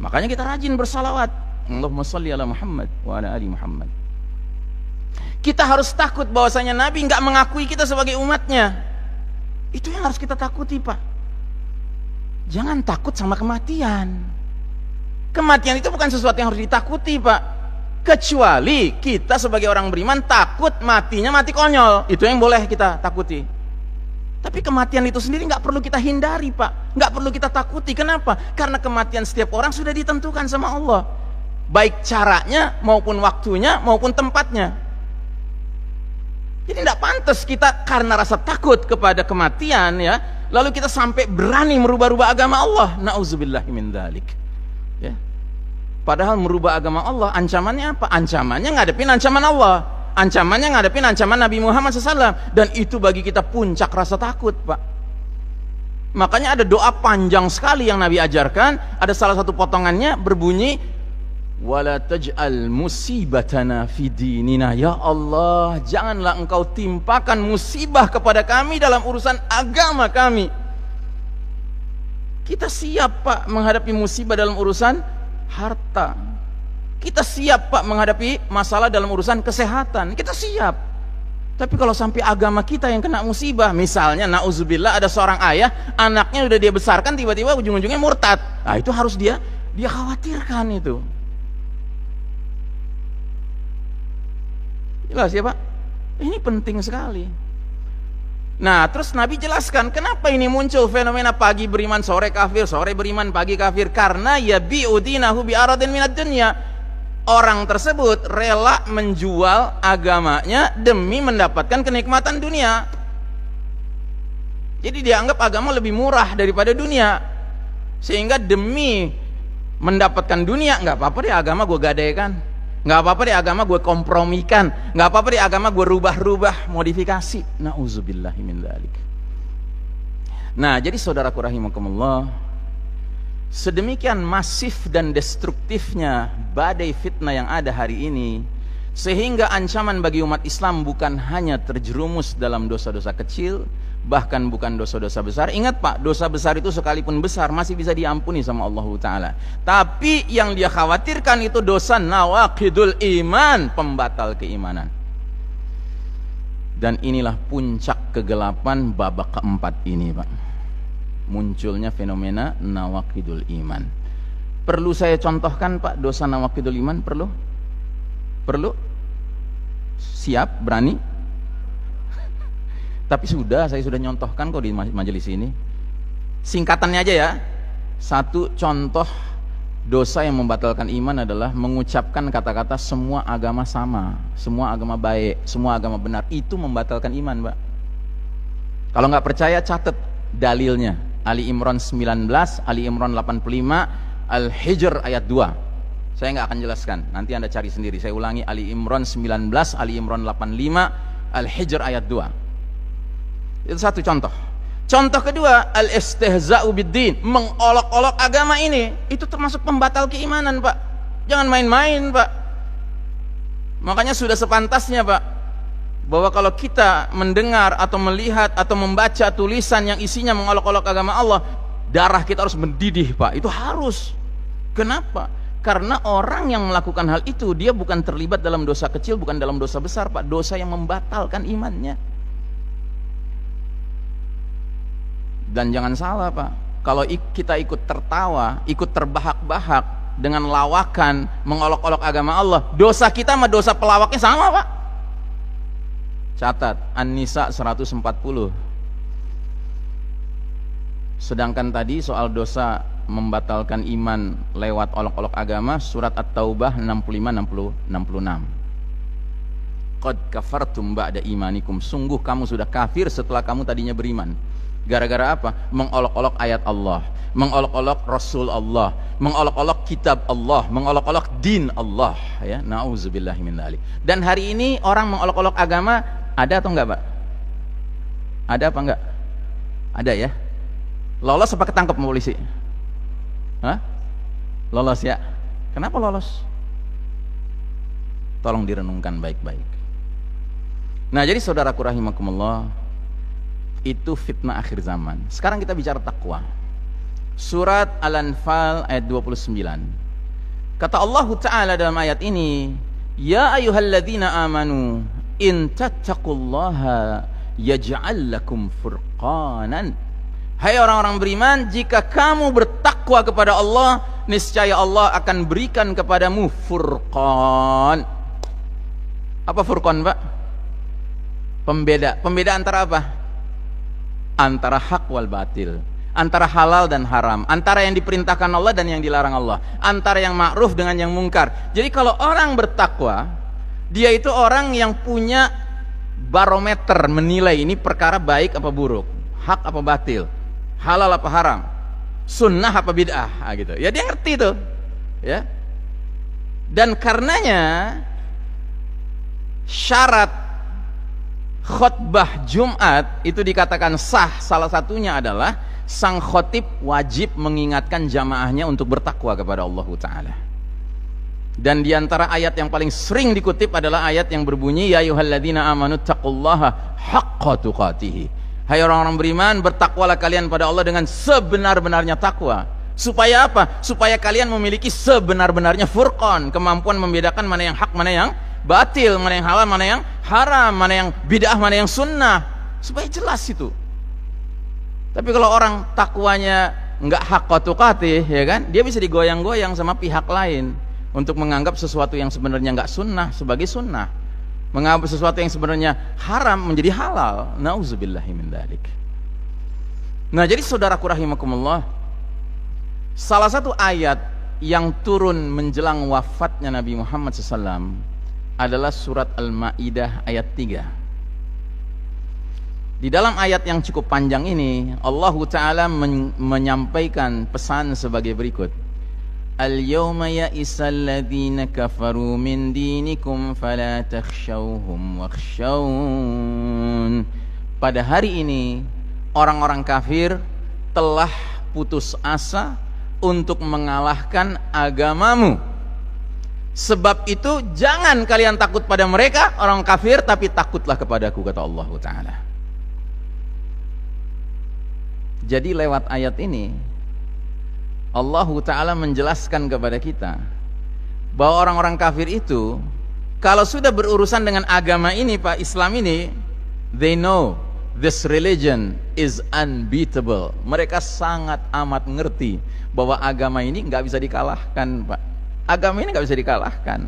Makanya kita rajin bersalawat. Allahumma sholli ala Muhammad wa ala ali Muhammad. Kita harus takut bahwasanya Nabi nggak mengakui kita sebagai umatnya. Itu yang harus kita takuti Pak. Jangan takut sama kematian. Kematian itu bukan sesuatu yang harus ditakuti Pak. Kecuali kita sebagai orang beriman takut matinya mati konyol. Itu yang boleh kita takuti. Tapi kematian itu sendiri nggak perlu kita hindari Pak, nggak perlu kita takuti. Kenapa? Karena kematian setiap orang sudah ditentukan sama Allah, baik caranya maupun waktunya maupun tempatnya. Jadi tidak pantas kita karena rasa takut kepada kematian, ya, lalu kita sampai berani merubah-rubah agama Allah. Nauzubillahi min dzalik. Ya. Padahal merubah agama Allah ancamannya apa? Ancamannya ngadepin ancaman Allah. Ancamannya ngadepin ancaman Nabi Muhammad SAW. Dan itu bagi kita puncak rasa takut, Pak. Makanya ada doa panjang sekali yang Nabi ajarkan. Ada salah satu potongannya berbunyi, wala taj'al musibatana fi dinina. Ya Allah, janganlah engkau timpakan musibah kepada kami dalam urusan agama kami. Kita siap Pak menghadapi musibah dalam urusan harta. Kita siap Pak menghadapi masalah dalam urusan kesehatan. Kita siap. Tapi kalau sampai agama kita yang kena musibah, misalnya nauzubillah ada seorang ayah, anaknya udah dia besarkan tiba-tiba ujung-ujungnya murtad. Nah, itu harus dia khawatirkan itu. Jelas ya Pak? Ini penting sekali. Nah, terus Nabi jelaskan kenapa ini muncul fenomena pagi beriman, sore kafir, sore beriman, pagi kafir. Karena ya bi'udinahu bi'aradin minad dunya. Orang tersebut rela menjual agamanya demi mendapatkan kenikmatan dunia. Jadi dianggap agama lebih murah daripada dunia. Sehingga demi mendapatkan dunia, nggak apa-apa deh agama gue gadaikan, nggak apa-apa deh agama gue kompromikan, nggak apa-apa deh agama gue rubah-rubah, modifikasi. Na'udzubillahi min dzalik. Nah, jadi saudaraku rahimakumullah, sedemikian masif dan destruktifnya badai fitnah yang ada hari ini, sehingga ancaman bagi umat Islam bukan hanya terjerumus dalam dosa-dosa kecil, bahkan bukan dosa-dosa besar. Ingat Pak, dosa besar itu sekalipun besar masih bisa diampuni sama Allah Ta'ala. Tapi yang dia khawatirkan itu dosa nawaqidul iman, pembatal keimanan. Dan inilah puncak kegelapan babak keempat ini Pak. Munculnya fenomena nawaqidul iman. Perlu saya contohkan Pak dosa nawaqidul iman? Perlu? Perlu? Siap? Berani? Tapi saya sudah nyontohkan kok di majelis ini. Singkatannya aja ya. Satu contoh dosa yang membatalkan iman adalah mengucapkan kata-kata semua agama sama, semua agama baik, semua agama benar. Itu membatalkan iman Pak. Kalau nggak percaya catat dalilnya. Ali Imran 19, Ali Imran 85, Al-Hijr ayat 2. Saya nggak akan jelaskan, nanti Anda cari sendiri. Saya ulangi, Ali Imran 19, Ali Imran 85, Al-Hijr ayat 2. Itu satu contoh. Contoh kedua, al-istihza'u bid-din, mengolok-olok agama ini, itu termasuk pembatal keimanan Pak. Jangan main-main Pak. Makanya sudah sepantasnya Pak, bahwa kalau kita mendengar atau melihat atau membaca tulisan yang isinya mengolok-olok agama Allah, darah kita harus mendidih Pak. Itu harus. Kenapa? Karena orang yang melakukan hal itu, dia bukan terlibat dalam dosa kecil, bukan dalam dosa besar Pak. Dosa yang membatalkan imannya. Dan jangan salah Pak, kalau kita ikut tertawa, ikut terbahak-bahak dengan lawakan mengolok-olok agama Allah, dosa kita sama dosa pelawaknya sama Pak. Catat An-Nisa 140. Sedangkan tadi soal dosa membatalkan iman lewat olok-olok agama, surat At-Taubah 65-66. Qad kafartum ba'da imanikum, sungguh kamu sudah kafir setelah kamu tadinya beriman. Gara-gara apa? Mengolok-olok ayat Allah, mengolok-olok Rasul Allah, mengolok-olok kitab Allah, mengolok-olok din Allah, ya. Nauzubillahi min dzalik. Dan hari ini orang mengolok-olok agama ada atau enggak Pak? Ada apa enggak? Ada ya. Lolos apa ketangkep sama polisi? Hah? Lolos ya. Kenapa lolos? Tolong direnungkan baik-baik. Nah, jadi saudaraku rahimakumullah, itu fitnah akhir zaman. Sekarang kita bicara takwa. Surat Al-Anfal ayat 29. Kata Allah Ta'ala dalam ayat ini, ya ayyuhalladzina amanu in tattaqullaha yaj'al lakum furqanan. Hai orang-orang beriman, jika kamu bertakwa kepada Allah, niscaya Allah akan berikan kepadamu furqan. Apa furqan Pak? Pembeda. Pembeda antara apa? Antara hak wal batil, antara halal dan haram, antara yang diperintahkan Allah dan yang dilarang Allah, antara yang ma'ruf dengan yang mungkar. Jadi kalau orang bertakwa, dia itu orang yang punya barometer menilai ini perkara baik apa buruk, hak apa batil, halal apa haram, sunnah apa bid'ah, gitu. Ya dia ngerti itu, ya. Dan karenanya syarat khutbah Jumat itu dikatakan sah, salah satunya adalah sang khotib wajib mengingatkan jamaahnya untuk bertakwa kepada Allah Ta'ala. Dan diantara ayat yang paling sering dikutip adalah ayat yang berbunyi ya ayyuhalladzina amanu taqullaha haqqa tuqatih. Hai orang-orang beriman, bertakwalah kalian pada Allah dengan sebenar-benarnya takwa. Supaya apa? Supaya kalian memiliki sebenar-benarnya furqan, kemampuan membedakan mana yang hak, mana yang batil, mana yang halal, mana yang haram, mana yang bid'ah, mana yang sunnah. Supaya jelas itu. Tapi kalau orang takwanya nggak hak tukatih, ya kan? Dia bisa digoyang-goyang sama pihak lain untuk menganggap sesuatu yang sebenarnya nggak sunnah sebagai sunnah, menganggap sesuatu yang sebenarnya haram menjadi halal. Nauzubillahi min dzalik. Nah, jadi saudaraku rahimakumullah, salah satu ayat yang turun menjelang wafatnya Nabi Muhammad SAW adalah surat Al-Maidah ayat 3. Di dalam ayat yang cukup panjang ini, Allah Ta'ala menyampaikan pesan sebagai berikut. Al-yawma ya'isal ladzina kafaru min dinikum fala takhshawhum wakhshawun. Pada hari ini orang-orang kafir telah putus asa untuk mengalahkan agamamu. Sebab itu jangan kalian takut pada mereka orang kafir, tapi takutlah kepadaku, kata Allah Ta'ala. Jadi lewat ayat ini Allah Ta'ala menjelaskan kepada kita bahwa orang-orang kafir itu kalau sudah berurusan dengan agama ini, Pak, Islam ini, they know this religion is unbeatable. Mereka sangat amat ngerti bahwa agama ini nggak bisa dikalahkan, Pak. Agama ini nggak bisa dikalahkan.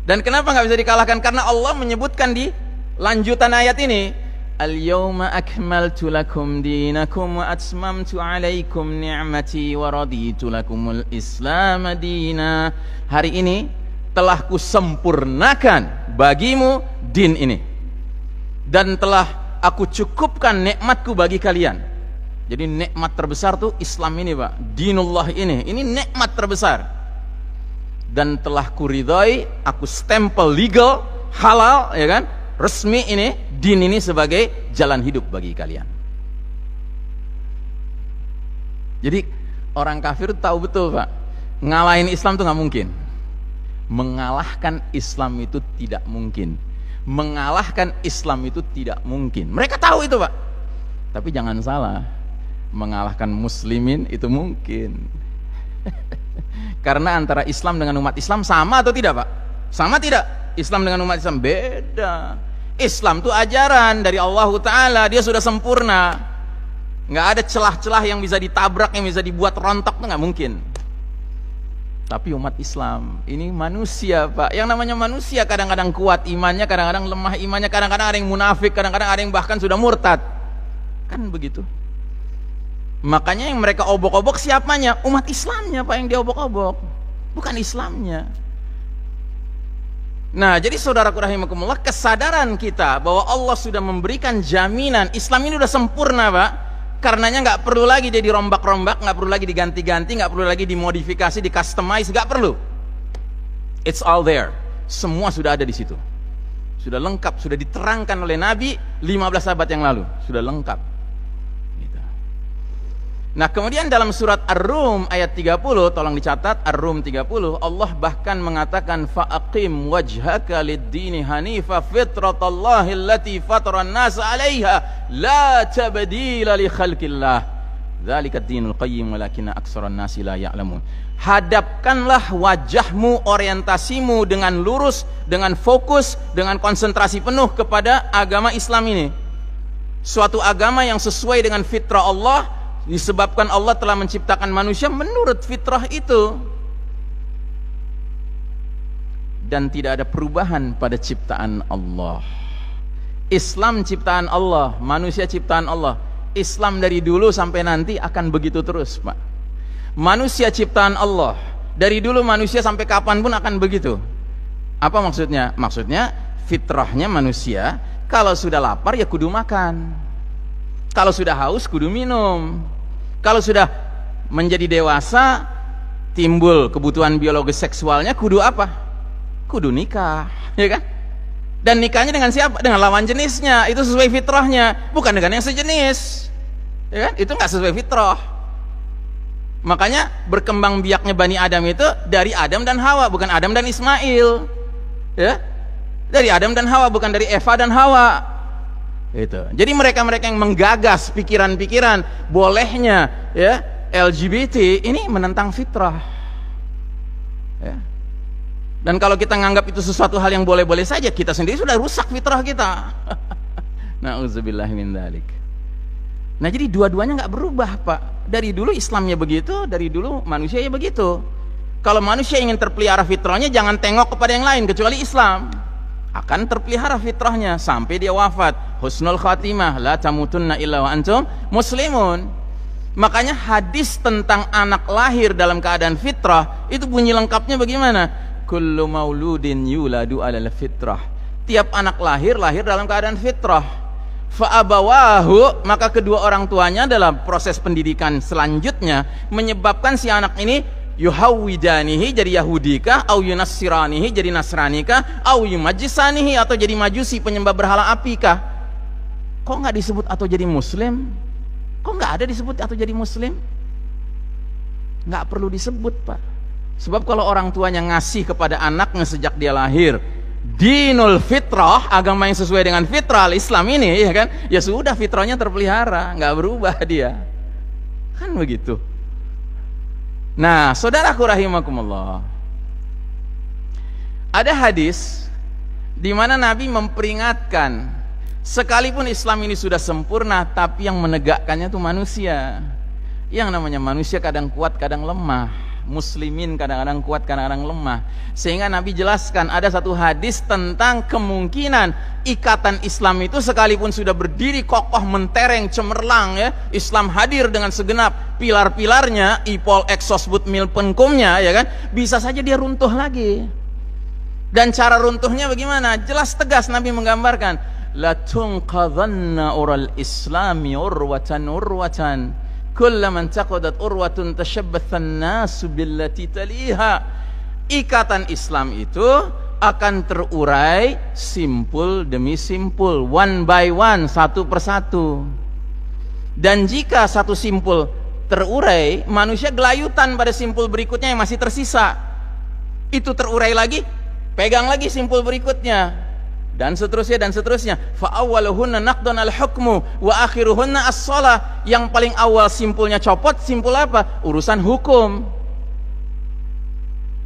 Dan kenapa nggak bisa dikalahkan? Karena Allah menyebutkan di lanjutan ayat ini, Al-yawma akmaltu lakum dinakum wa atmamtu alaikum ni'mati wa raditu lakumul Islam dina. Hari ini telah kusempurnakan bagimu din ini, dan telah aku cukupkan nikmatku bagi kalian. Jadi nikmat terbesar tuh Islam ini, Pak. Dinullah ini nikmat terbesar. Dan telah kuridhoi, aku stempel legal, halal, ya kan? Resmi ini, din ini sebagai jalan hidup bagi kalian. Jadi orang kafir tahu betul, Pak, ngalahin Islam itu nggak mungkin. Mengalahkan Islam itu tidak mungkin. Mengalahkan Islam itu tidak mungkin. Mereka tahu itu, Pak. Tapi jangan salah, mengalahkan muslimin itu mungkin. Karena antara Islam dengan umat Islam sama atau tidak, Pak? Sama tidak? Islam dengan umat Islam beda. Islam itu ajaran dari Allah Ta'ala, dia sudah sempurna, nggak ada celah-celah yang bisa ditabrak, yang bisa dibuat rontok, itu nggak mungkin. Tapi umat Islam ini manusia, Pak. Yang namanya manusia kadang-kadang kuat imannya, kadang-kadang lemah imannya, kadang-kadang ada yang munafik, kadang-kadang ada yang bahkan sudah murtad, kan begitu. Makanya yang mereka obok-obok siapanya? Umat Islamnya, Pak, yang diobok-obok, bukan Islamnya. Nah, jadi saudaraku rahimakumullah, kesadaran kita bahwa Allah sudah memberikan jaminan Islam ini sudah sempurna, Pak. Karenanya nggak perlu lagi dia dirombak-rombak, nggak perlu lagi diganti-ganti, nggak perlu lagi dimodifikasi, di-customize, nggak perlu. It's all there. Semua sudah ada di situ. Sudah lengkap, sudah diterangkan oleh Nabi 15 abad yang lalu, sudah lengkap. Nah, kemudian dalam surat Ar-Rum ayat 30, tolong dicatat, Ar-Rum 30, Allah bahkan mengatakan fa'aqim wajhaka lid-dini hanifa fitratallahi allati fataran nas 'alaiha la tabdila li khalqillah dzalika ad-dinul qayyim walakinna aktsaran nasi la ya'lamun. Hadapkanlah wajahmu, orientasimu dengan lurus, dengan fokus, dengan konsentrasi penuh kepada agama Islam ini. Suatu agama yang sesuai dengan fitrah Allah, disebabkan Allah telah menciptakan manusia menurut fitrah itu, dan tidak ada perubahan pada ciptaan Allah. Islam ciptaan Allah, manusia ciptaan Allah. Islam dari dulu sampai nanti akan begitu terus, Pak. Manusia ciptaan Allah, dari dulu manusia sampai kapanpun akan begitu. Apa maksudnya? Maksudnya fitrahnya manusia, kalau sudah lapar ya kudu makan, kalau sudah haus kudu minum, kalau sudah menjadi dewasa timbul kebutuhan biologis seksualnya kudu apa? Kudu nikah, ya kan? Dan nikahnya dengan siapa? Dengan lawan jenisnya. Itu sesuai fitrahnya, bukan dengan yang sejenis, ya kan? Itu nggak sesuai fitrah. Makanya berkembang biaknya Bani Adam itu dari Adam dan Hawa, bukan Adam dan Ismail, ya? Dari Adam dan Hawa, bukan dari Eva dan Hawa. Itu. Jadi mereka-mereka yang menggagas pikiran-pikiran bolehnya ya LGBT ini menentang fitrah. Ya. Dan kalau kita nganggap itu sesuatu hal yang boleh-boleh saja, kita sendiri sudah rusak fitrah kita. Na'udzubillah min dzalik. Nah, jadi dua-duanya nggak berubah, Pak. Dari dulu Islamnya begitu, dari dulu manusia ya begitu. Kalau manusia ingin terpelihara fitrahnya, jangan tengok kepada yang lain kecuali Islam. Akan terpelihara fitrahnya sampai dia wafat. Husnul khatimah, la tamutunna illa wa antum muslimun. Makanya hadis tentang anak lahir dalam keadaan fitrah itu bunyi lengkapnya bagaimana? Kullu mauludin yuladu alal fitrah. Tiap anak lahir dalam keadaan fitrah. Fa abawahu, maka kedua orang tuanya dalam proses pendidikan selanjutnya menyebabkan si anak ini yuhawwidanihi jadi Yahudikah, au yunassiranihi jadi Nasranikah, au yumajjisanihi atau jadi Majusi penyembah berhala apikah. Kok nggak disebut atau jadi Muslim? Kok nggak ada disebut atau jadi Muslim? Nggak perlu disebut, Pak. Sebab kalau orang tuanya ngasih kepada anaknya sejak dia lahir dinul fitrah, agama yang sesuai dengan fitrah Islam ini, ya kan? Ya sudah, fitrahnya terpelihara, nggak berubah dia. Kan begitu. Nah, saudaraku rahimakumullah, ada hadis di mana Nabi memperingatkan, sekalipun Islam ini sudah sempurna, tapi yang menegakkannya itu manusia. Yang namanya manusia kadang kuat, kadang lemah. Muslimin kadang-kadang kuat, kadang-kadang lemah. Sehingga Nabi jelaskan, ada satu hadis tentang kemungkinan ikatan Islam itu sekalipun sudah berdiri kokoh, mentereng, cemerlang, ya, Islam hadir dengan segenap pilar-pilarnya, ipol exosbut mil penkumnya, ya kan, bisa saja dia runtuh lagi. Dan cara runtuhnya bagaimana? Jelas tegas Nabi menggambarkan, la tunqadhanna ural islami urwatan kullaman taqadat urwatun tashabbathan nasu billati taliha. Ikatan Islam itu akan terurai simpul demi simpul, one by one, satu persatu. Dan jika satu simpul terurai, manusia gelayutan pada simpul berikutnya yang masih tersisa. Itu terurai lagi, pegang lagi simpul berikutnya, dan seterusnya. Fa awwaluhunna naqdan al-hukmu wa akhiruhunna as-shalah. Yang paling awal simpulnya copot, simpul apa? Urusan hukum.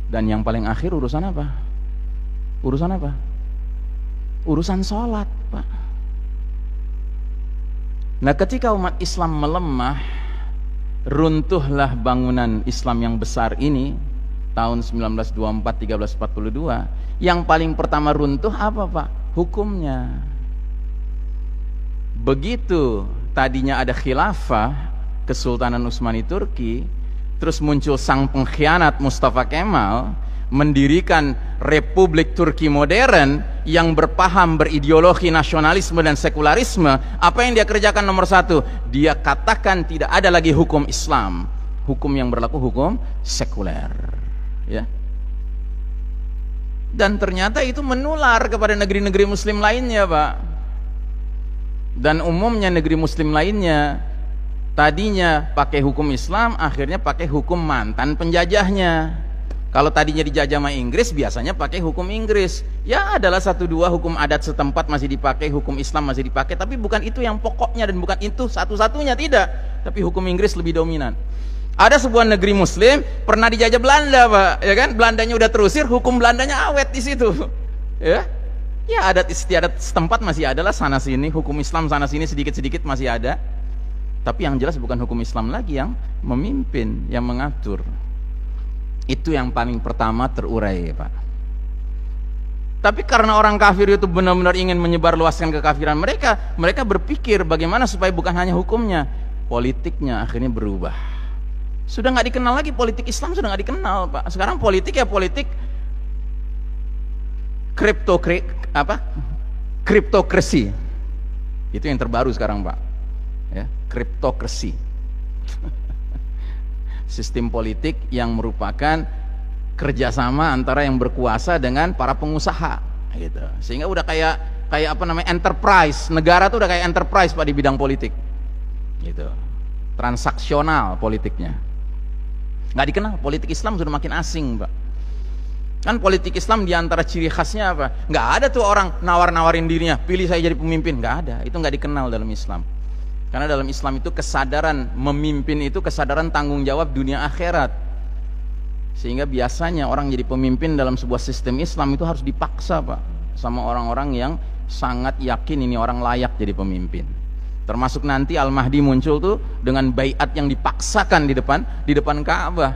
Dan yang paling akhir urusan apa? Urusan apa? Urusan sholat, Pak. Nah, ketika umat Islam melemah, runtuhlah bangunan Islam yang besar ini tahun 1924 1342. Yang paling pertama runtuh apa, Pak? Hukumnya. Begitu tadinya ada khilafah Kesultanan Utsmani Turki, terus muncul sang pengkhianat Mustafa Kemal mendirikan Republik Turki modern yang berpaham berideologi nasionalisme dan sekularisme. Apa yang dia kerjakan? Nomor satu, dia katakan tidak ada lagi hukum Islam. Hukum yang berlaku hukum sekuler, ya. Dan ternyata itu menular kepada negeri-negeri muslim lainnya, Pak. Dan umumnya negeri muslim lainnya tadinya pakai hukum Islam, akhirnya pakai hukum mantan penjajahnya. Kalau tadinya dijajah sama Inggris, biasanya pakai hukum Inggris. Ya, adalah satu dua hukum adat setempat masih dipakai, hukum Islam masih dipakai, tapi bukan itu yang pokoknya dan bukan itu satu-satunya, tidak. Tapi hukum Inggris lebih dominan. Ada sebuah negeri muslim pernah dijajah Belanda, Pak, ya kan? Belandanya udah terusir, hukum Belandanya awet di situ. Ya. Ya, adat istiadat setempat masih ada lah sana sini, hukum Islam sana sini sedikit-sedikit masih ada. Tapi yang jelas bukan hukum Islam lagi yang memimpin, yang mengatur. Itu yang paling pertama terurai, Pak. Tapi karena orang kafir itu benar-benar ingin menyebarluaskan kekafiran mereka, mereka berpikir bagaimana supaya bukan hanya hukumnya, politiknya akhirnya berubah. Sudah nggak dikenal lagi politik Islam, sudah nggak dikenal, Pak. Sekarang politik ya politik kriptokrasi. Itu yang terbaru sekarang, Pak. Ya, kriptokrasi. Sistem politik yang merupakan kerjasama antara yang berkuasa dengan para pengusaha, gitu. Sehingga udah kayak apa namanya, enterprise. Negara tuh udah kayak enterprise, Pak, di bidang politik, gitu. Transaksional politiknya. Nggak dikenal, politik Islam sudah makin asing, Pak. Kan politik Islam diantara ciri khasnya apa? Nggak ada tuh orang nawar-nawarin dirinya, pilih saya jadi pemimpin. Nggak ada, itu nggak dikenal dalam Islam. Karena dalam Islam itu kesadaran memimpin itu kesadaran tanggung jawab dunia akhirat. Sehingga biasanya orang jadi pemimpin dalam sebuah sistem Islam itu harus dipaksa, Pak, sama orang-orang yang sangat yakin ini orang layak jadi pemimpin. Termasuk nanti Al-Mahdi muncul tuh dengan baiat yang dipaksakan di depan Ka'bah.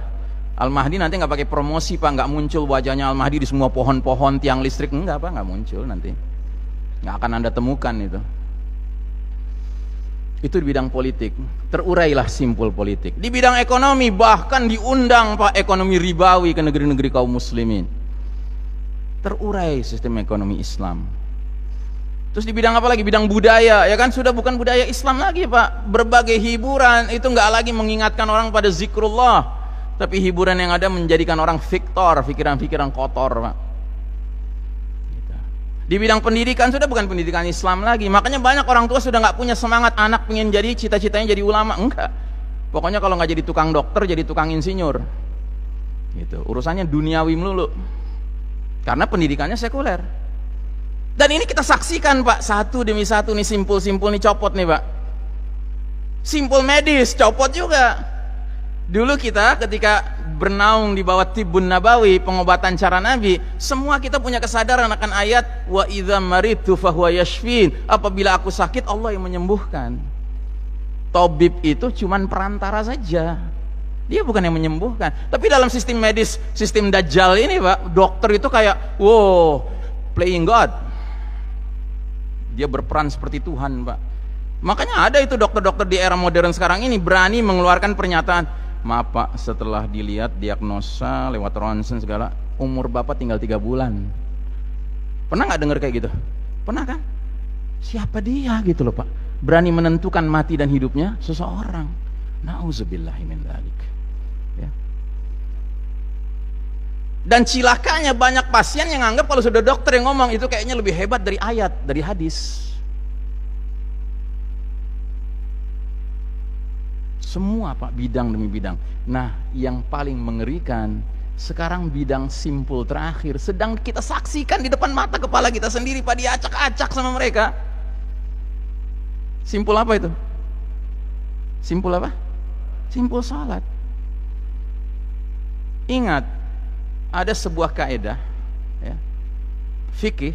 Al-Mahdi nanti nggak pakai promosi, Pak, nggak muncul wajahnya Al-Mahdi di semua pohon-pohon, tiang listrik, enggak, Pak, nggak muncul nanti. Nggak akan Anda temukan itu. Itu di bidang politik. Terurailah simpul politik. Di bidang ekonomi bahkan diundang, Pak, ekonomi ribawi ke negeri-negeri kaum muslimin. Terurai sistem ekonomi Islam. Terus di bidang apa lagi? Bidang budaya, ya kan, sudah bukan budaya Islam lagi, Pak. Berbagai hiburan itu nggak lagi mengingatkan orang pada zikrullah, tapi hiburan yang ada menjadikan orang viktor, pikiran-pikiran kotor, Pak. Di bidang pendidikan sudah bukan pendidikan Islam lagi. Makanya banyak orang tua sudah nggak punya semangat anak pengen jadi cita-citanya jadi ulama, enggak. Pokoknya kalau nggak jadi tukang dokter, jadi tukang insinyur. Gitu. Urusannya duniawi melulu. Karena pendidikannya sekuler. Dan ini kita saksikan, Pak, satu demi satu nih, simpul-simpul nih copot nih, Pak. Simpul medis copot juga. Dulu kita ketika bernaung di bawah Tibbun Nabawi, pengobatan cara Nabi, semua kita punya kesadaran akan ayat wa idza maritu fahuwa yashfin. Apabila aku sakit, Allah yang menyembuhkan. Tabib itu cuman perantara saja. Dia bukan yang menyembuhkan. Tapi dalam sistem medis, sistem Dajjal ini, Pak, dokter itu kayak wow, playing God. Dia berperan seperti Tuhan, Pak. Makanya ada itu dokter-dokter di era modern sekarang ini berani mengeluarkan pernyataan, maaf, Pak, setelah dilihat diagnosa lewat ronsen segala, umur Bapak tinggal 3 bulan. Pernah nggak dengar kayak gitu? Pernah kan? Siapa dia gitu loh, Pak, berani menentukan mati dan hidupnya seseorang. Nauzubillahi min dzalik. Ya. Dan cilakanya banyak pasien yang anggap kalau sudah dokter yang ngomong itu kayaknya lebih hebat dari ayat, dari hadis. Semua, Pak, bidang demi bidang. Nah, yang paling mengerikan sekarang bidang simpul terakhir sedang kita saksikan di depan mata kepala kita sendiri, Pak, diacak-acak sama mereka. Simpul apa itu? Simpul apa? Simpul salat. Ingat, ada sebuah kaidah, ya, fikih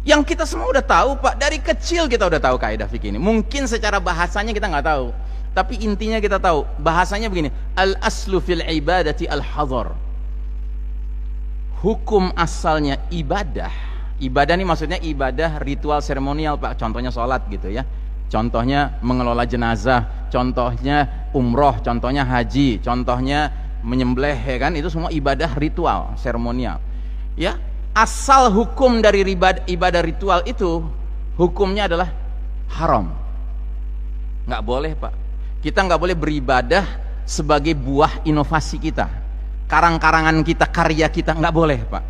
yang kita semua udah tahu, Pak. Dari kecil kita udah tahu kaidah fikih ini. Mungkin secara bahasanya kita nggak tahu, tapi intinya kita tahu. Bahasanya begini, al-aslu fil ibadati al-hadhar. Hukum asalnya ibadah. Ibadah ini maksudnya ibadah ritual seremonial, Pak. Contohnya sholat gitu ya. Contohnya mengelola jenazah, contohnya umroh, contohnya haji, contohnya menyembelih, ya kan? Itu semua ibadah ritual seremonial. Ya, asal hukum dari ibadah ritual itu hukumnya adalah haram. Nggak boleh, Pak. Kita nggak boleh beribadah sebagai buah inovasi kita, karang-karangan kita, karya kita, nggak boleh, Pak.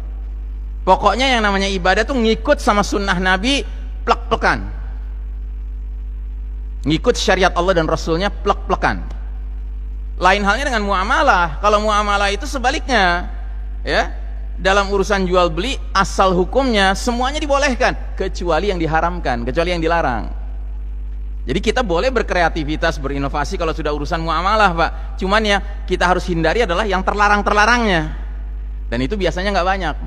Pokoknya yang namanya ibadah tuh ngikut sama sunnah Nabi, plek-plekan. Ngikut syariat Allah dan Rasulnya, plek-plekan. Lain halnya dengan muamalah. Kalau muamalah itu sebaliknya, ya, dalam urusan jual beli asal hukumnya semuanya dibolehkan kecuali yang diharamkan, kecuali yang dilarang. Jadi kita boleh berkreativitas, berinovasi kalau sudah urusan muamalah, Pak. Cuman ya kita harus hindari adalah yang terlarang-terlarangnya. Dan itu biasanya nggak banyak.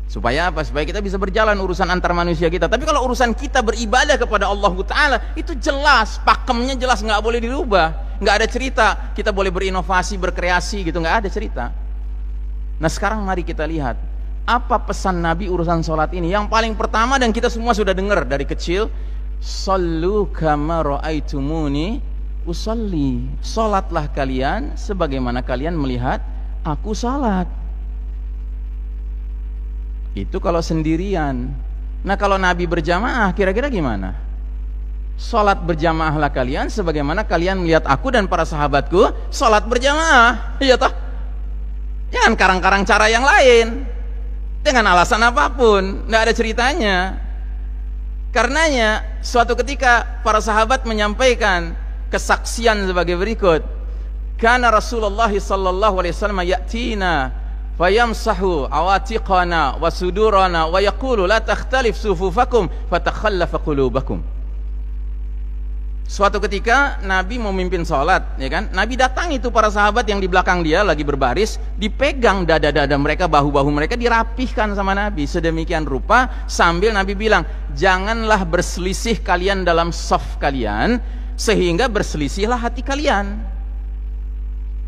Supaya apa? Supaya kita bisa berjalan urusan antar manusia kita. Tapi kalau urusan kita beribadah kepada Allah Ta'ala, itu jelas, pakemnya jelas, nggak boleh dirubah. Nggak ada cerita kita boleh berinovasi, berkreasi gitu, nggak ada cerita. Nah sekarang mari kita lihat apa pesan Nabi urusan sholat ini. Yang paling pertama, dan kita semua sudah dengar dari kecil, sallu kama ra'aitumuni usalli. Sholatlah kalian sebagaimana kalian melihat aku sholat. Itu kalau sendirian. Nah kalau Nabi berjamaah kira-kira gimana? Sholat berjamaahlah kalian sebagaimana kalian melihat aku dan para sahabatku sholat berjamaah. Iya toh? Jangan karang-karang cara yang lain dengan alasan apapun, nggak ada ceritanya. Karenanya suatu ketika para sahabat menyampaikan kesaksian sebagai berikut. Kana Rasulullah sallallahu alaihi wasallam ya'tina fayamsahu awatiqana wa sudurana wa yaqulu la takhtalif sufufakum fatakhallafa qulubakum. Suatu ketika Nabi mau memimpin sholat, ya kan? Nabi datang itu para sahabat yang di belakang dia lagi berbaris, dipegang dada-dada mereka, bahu-bahu mereka dirapihkan sama Nabi sedemikian rupa sambil Nabi bilang, janganlah berselisih kalian dalam shaf kalian sehingga berselisihlah hati kalian.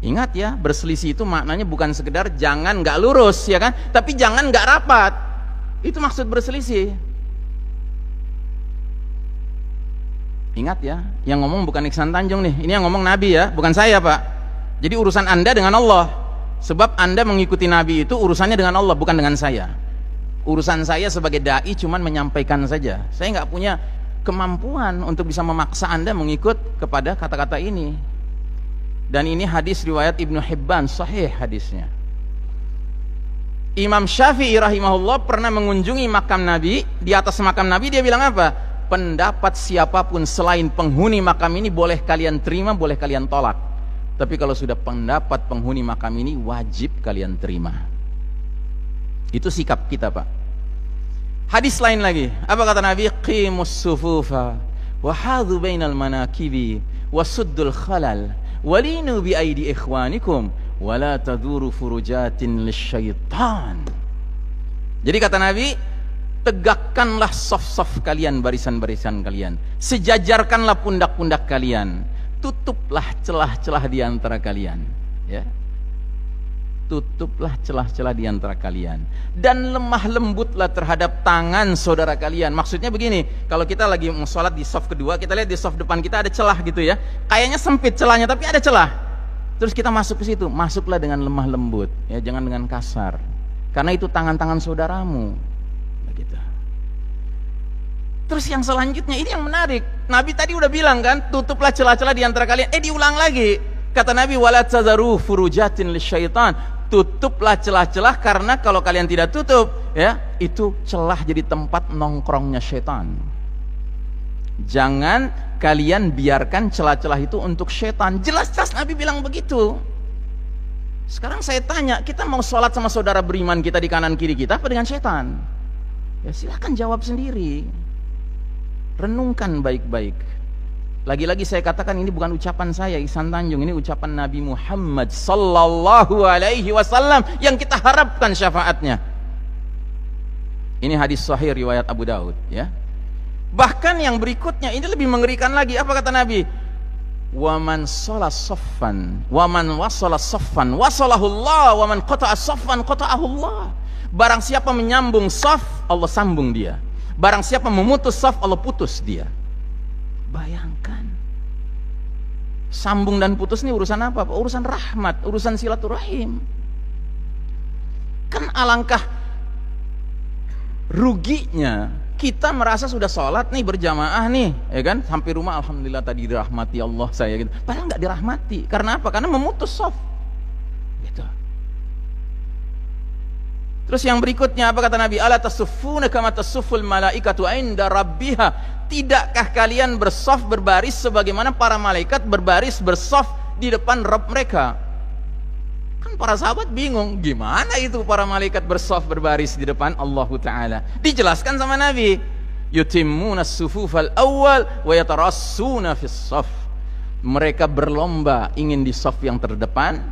Ingat ya, berselisih itu maknanya bukan sekedar jangan nggak lurus, ya kan? Tapi jangan nggak rapat. Itu maksud berselisih. Ingat ya, yang ngomong bukan Iksan Tanjung nih. Ini yang ngomong Nabi ya, bukan saya Pak. Jadi urusan Anda dengan Allah. Sebab Anda mengikuti Nabi itu urusannya dengan Allah, bukan dengan saya. Urusan saya sebagai da'i cuman menyampaikan saja. Saya nggak punya kemampuan untuk bisa memaksa Anda mengikut kepada kata-kata ini. Dan ini hadis riwayat Ibnu Hibban, sahih hadisnya. Imam Syafi'i rahimahullah pernah mengunjungi makam Nabi. Di atas makam Nabi dia bilang apa? Pendapat siapapun selain penghuni makam ini boleh kalian terima, boleh kalian tolak. Tapi kalau sudah pendapat penghuni makam ini wajib kalian terima. Itu sikap kita Pak. Hadis lain lagi, apa kata Nabi? Qimus sufufa wa hadhu bainal manakibi wa suddul khalal walinu bi aidi ikhwanikum wa la taduru furujatin lisyaitan. Jadi kata Nabi, tegakkanlah saf-saf kalian, barisan-barisan kalian, sejajarkanlah pundak-pundak kalian, tutuplah celah-celah di antara kalian, ya. Tutuplah celah-celah di antara kalian dan lemah lembutlah terhadap tangan saudara kalian. Maksudnya begini, kalau kita lagi mau sholat di saf kedua, kita lihat di saf depan kita ada celah gitu ya, kayaknya sempit celahnya tapi ada celah, terus kita masuk ke situ, masuklah dengan lemah lembut, ya, jangan dengan kasar, karena itu tangan-tangan saudaramu. Gitu. Terus yang selanjutnya ini yang menarik. Nabi tadi udah bilang kan, tutuplah celah-celah di antara kalian. Diulang lagi. Kata Nabi, wala tazaru furujatin lisyaitan. Tutuplah celah-celah karena kalau kalian tidak tutup, ya, itu celah jadi tempat nongkrongnya syaitan. Jangan kalian biarkan celah-celah itu untuk syaitan. Jelas-jelas Nabi bilang begitu. Sekarang saya tanya, kita mau sholat sama saudara beriman kita di kanan kiri kita apa dengan syaitan? Ya silahkan jawab sendiri. Renungkan baik-baik. Lagi-lagi saya katakan ini bukan ucapan saya Iksan Tanjung, ini ucapan Nabi Muhammad sallallahu alaihi wasallam yang kita harapkan syafaatnya. Ini hadis sahih riwayat Abu Daud, ya. Bahkan yang berikutnya ini lebih mengerikan lagi. Apa kata Nabi? Wa man shala saffan wa man wasala saffan wasalahu Allah wa man qata'a saffan qata'ahu Allah. Barang siapa menyambung saf, Allah sambung dia. Barang siapa memutus saf, Allah putus dia. Bayangkan. Sambung dan putus ini urusan apa? Urusan rahmat, urusan silaturahim. Kan alangkah ruginya kita merasa sudah sholat nih berjamaah nih, ya kan? Sampai rumah alhamdulillah tadi dirahmati Allah saya gitu. Padahal nggak dirahmati. Karena apa? Karena memutus saf. Gitu. Terus yang berikutnya apa kata Nabi? Ala tasuffuna kama tasufful malaikatu inda rabbiha. Tidakkah kalian bersaf berbaris sebagaimana para malaikat berbaris bersaf di depan Rabb mereka? Kan para sahabat bingung, gimana itu para malaikat bersaf berbaris di depan Allah Ta'ala? Dijelaskan sama Nabi, yutimmuna as-sufufal awwal wa yatarassuna fis saf. Mereka berlomba ingin di saf yang terdepan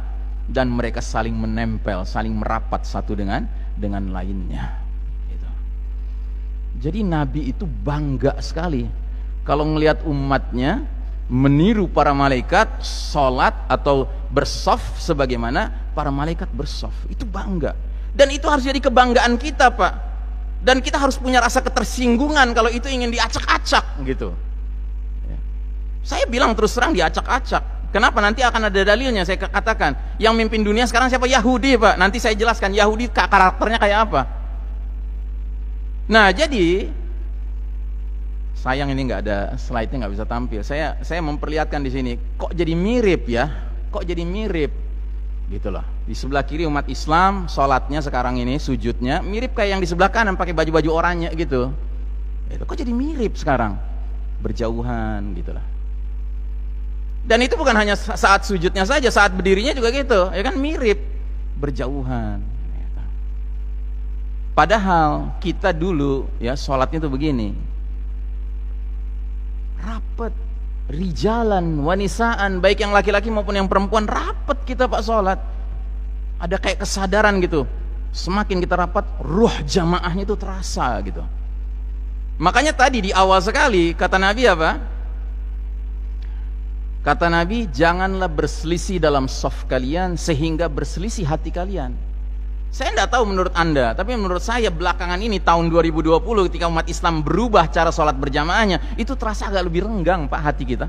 dan mereka saling menempel, saling merapat satu dengan lainnya. Gitu. Jadi Nabi itu bangga sekali kalau ngelihat umatnya meniru para malaikat sholat atau bersaf sebagaimana para malaikat bersaf. Itu bangga. Dan itu harus jadi kebanggaan kita, Pak. Dan kita harus punya rasa ketersinggungan kalau itu ingin diacak-acak gitu. Ya. Saya bilang terus terang diacak-acak. Kenapa? Nanti akan ada dalilnya. Saya katakan yang mimpin dunia sekarang siapa? Yahudi, Pak. Nanti saya jelaskan Yahudi karakternya kayak apa. Nah, jadi sayang ini nggak ada slide-nya, nggak bisa tampil. Saya memperlihatkan di sini. Kok jadi mirip ya? Kok jadi mirip? Gitu loh. Di sebelah kiri umat Islam, sholatnya sekarang ini sujudnya mirip kayak yang di sebelah kanan pakai baju-baju oranye gitu. Itu kok jadi mirip sekarang? Berjauhan gitu lah. Dan itu bukan hanya saat sujudnya saja, saat berdirinya juga gitu, ya kan mirip, berjauhan. Padahal kita dulu ya sholatnya tuh begini, rapet, rijalan, wanisaan, baik yang laki-laki maupun yang perempuan, rapet kita Pak sholat. Ada kayak kesadaran gitu. Semakin kita rapat, ruh jamaahnya itu terasa gitu. Makanya tadi di awal sekali kata Nabi apa? Kata Nabi, janganlah berselisih dalam shaf kalian sehingga berselisih hati kalian. Saya tidak tahu menurut Anda, tapi menurut saya belakangan ini tahun 2020 ketika umat Islam berubah cara sholat berjamaahnya, itu terasa agak lebih renggang Pak hati kita.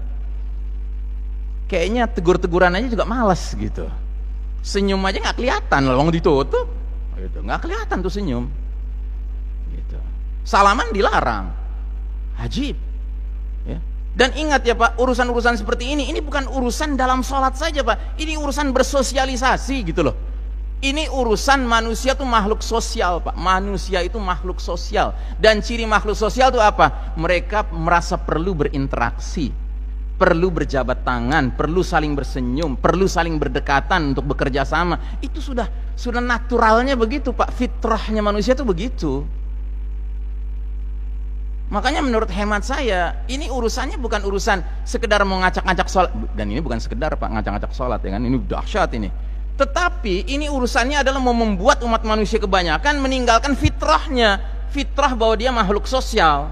Kayaknya tegur-teguran aja juga malas gitu. Senyum aja nggak kelihatan, lolong ditutup, gitu. Nggak kelihatan tuh senyum. Gitu. Salaman dilarang, ajib. Ya. Dan ingat ya Pak, urusan-urusan seperti ini bukan urusan dalam sholat saja Pak, ini urusan bersosialisasi gitu loh. Ini urusan manusia tuh makhluk sosial Pak. Manusia itu makhluk sosial. Dan ciri makhluk sosial itu apa? Mereka merasa perlu berinteraksi, perlu berjabat tangan, perlu saling bersenyum, perlu saling berdekatan untuk bekerja sama. Itu sudah naturalnya begitu Pak. Fitrahnya manusia itu begitu. Makanya menurut hemat saya, ini urusannya bukan urusan sekedar mau ngacak-ngacak sholat. Dan ini bukan sekedar Pak ngacak-ngacak sholat ya kan. Ini dahsyat ini. Tetapi ini urusannya adalah mau membuat umat manusia kebanyakan meninggalkan fitrahnya. Fitrah bahwa dia makhluk sosial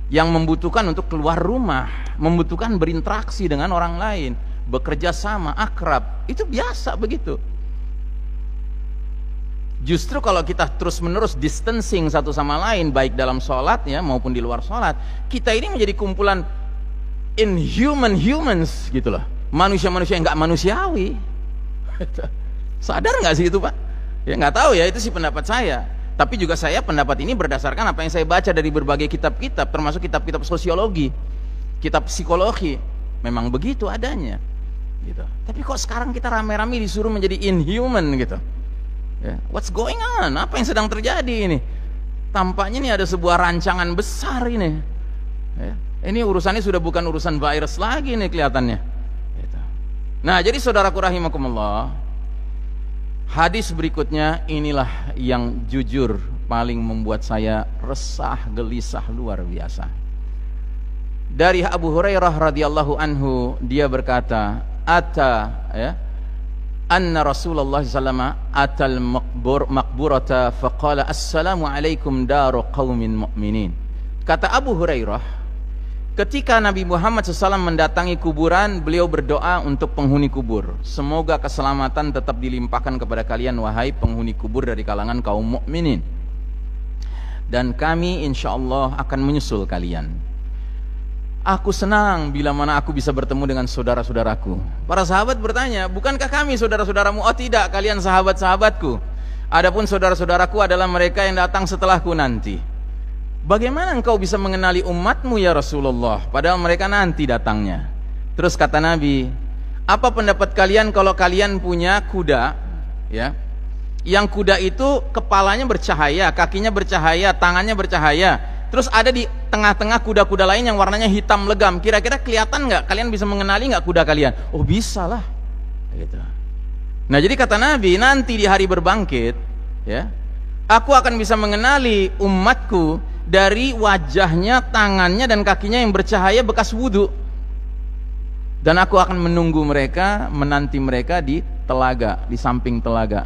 yang membutuhkan untuk keluar rumah, membutuhkan berinteraksi dengan orang lain, bekerja sama, akrab. Itu biasa begitu. Justru kalau kita terus-menerus distancing satu sama lain, baik dalam sholat ya maupun di luar sholat, kita ini menjadi kumpulan inhuman humans gitu loh. Manusia-manusia yang nggak manusiawi. Sadar nggak sih itu Pak? Ya nggak tahu ya, itu sih pendapat saya. Tapi juga saya pendapat ini berdasarkan apa yang saya baca dari berbagai kitab-kitab, termasuk kitab-kitab sosiologi, kitab psikologi. Memang begitu adanya. Gitu. Tapi kok sekarang kita rame-rame disuruh menjadi inhuman gitu? Ya, what's going on? Apa yang sedang terjadi ini? Tampaknya ini ada sebuah rancangan besar ini. Ya, ini urusannya sudah bukan urusan virus lagi nih kelihatannya. Nah, jadi saudaraku rahimakumullah, hadis berikutnya inilah yang jujur paling membuat saya resah, gelisah luar biasa. Dari Abu Hurairah radhiyallahu anhu, dia berkata, anna Rasulullah sallallahu alaihi wasallam atal maqburata faqala assalamu alaikum daru qaumin mu'minin. Kata Abu Hurairah, ketika Nabi Muhammad SAW mendatangi kuburan, beliau berdoa untuk penghuni kubur. Semoga keselamatan tetap dilimpahkan kepada kalian, wahai penghuni kubur dari kalangan kaum mukminin. Dan kami insya Allah akan menyusul kalian. Aku senang bila mana aku bisa bertemu dengan saudara-saudaraku. Para sahabat bertanya, bukankah kami saudara-saudaramu? Oh tidak, kalian sahabat-sahabatku. Adapun saudara-saudaraku adalah mereka yang datang setelahku nanti. Bagaimana engkau bisa mengenali umatmu ya Rasulullah, padahal mereka nanti datangnya? Terus kata Nabi, apa pendapat kalian kalau kalian punya kuda, ya, yang kuda itu kepalanya bercahaya, kakinya bercahaya, tangannya bercahaya, terus ada di tengah-tengah kuda-kuda lain yang warnanya hitam legam. Kira-kira kelihatan nggak? Kalian bisa mengenali nggak kuda kalian? Oh bisa lah. Gitu. Nah jadi kata Nabi, nanti di hari berbangkit, ya, aku akan bisa mengenali umatku dari wajahnya, tangannya, dan kakinya yang bercahaya bekas wudhu. Dan aku akan menunggu mereka, menanti mereka di telaga, di samping telaga.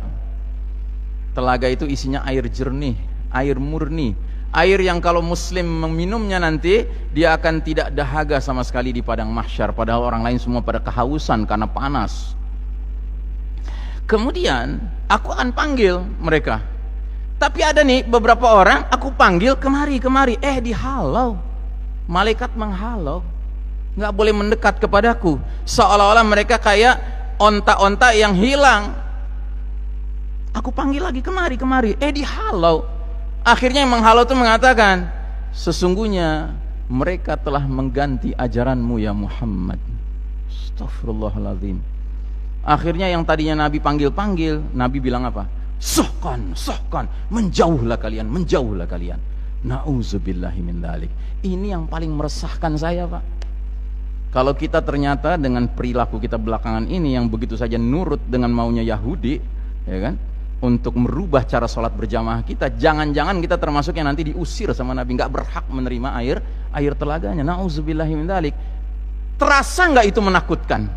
Telaga itu isinya air jernih, air murni, air yang kalau muslim meminumnya nanti dia akan tidak dahaga sama sekali di padang mahsyar, padahal orang lain semua pada kehausan karena panas. Kemudian aku akan panggil mereka. Tapi ada nih beberapa orang aku panggil kemari, dihalau. Malaikat menghalau, nggak boleh mendekat kepadaku, seolah-olah mereka kayak onta-onta yang hilang. Aku panggil lagi kemari, dihalau. Akhirnya yang menghalau itu mengatakan, sesungguhnya mereka telah mengganti ajaranmu ya Muhammad. Astaghfirullahaladzim. Akhirnya yang tadinya Nabi panggil-panggil, Nabi bilang apa? Sohkan, menjauhlah kalian. Na'udzubillahi min dzalik. Ini yang paling meresahkan saya Pak. Kalau kita ternyata dengan perilaku kita belakangan ini yang begitu saja nurut dengan maunya Yahudi, ya kan? untuk merubah cara sholat berjamaah kita. Jangan-jangan kita termasuk yang nanti diusir sama Nabi, nggak berhak menerima air telaganya. Nauzubillahi min dzalik. Terasa nggak itu menakutkan?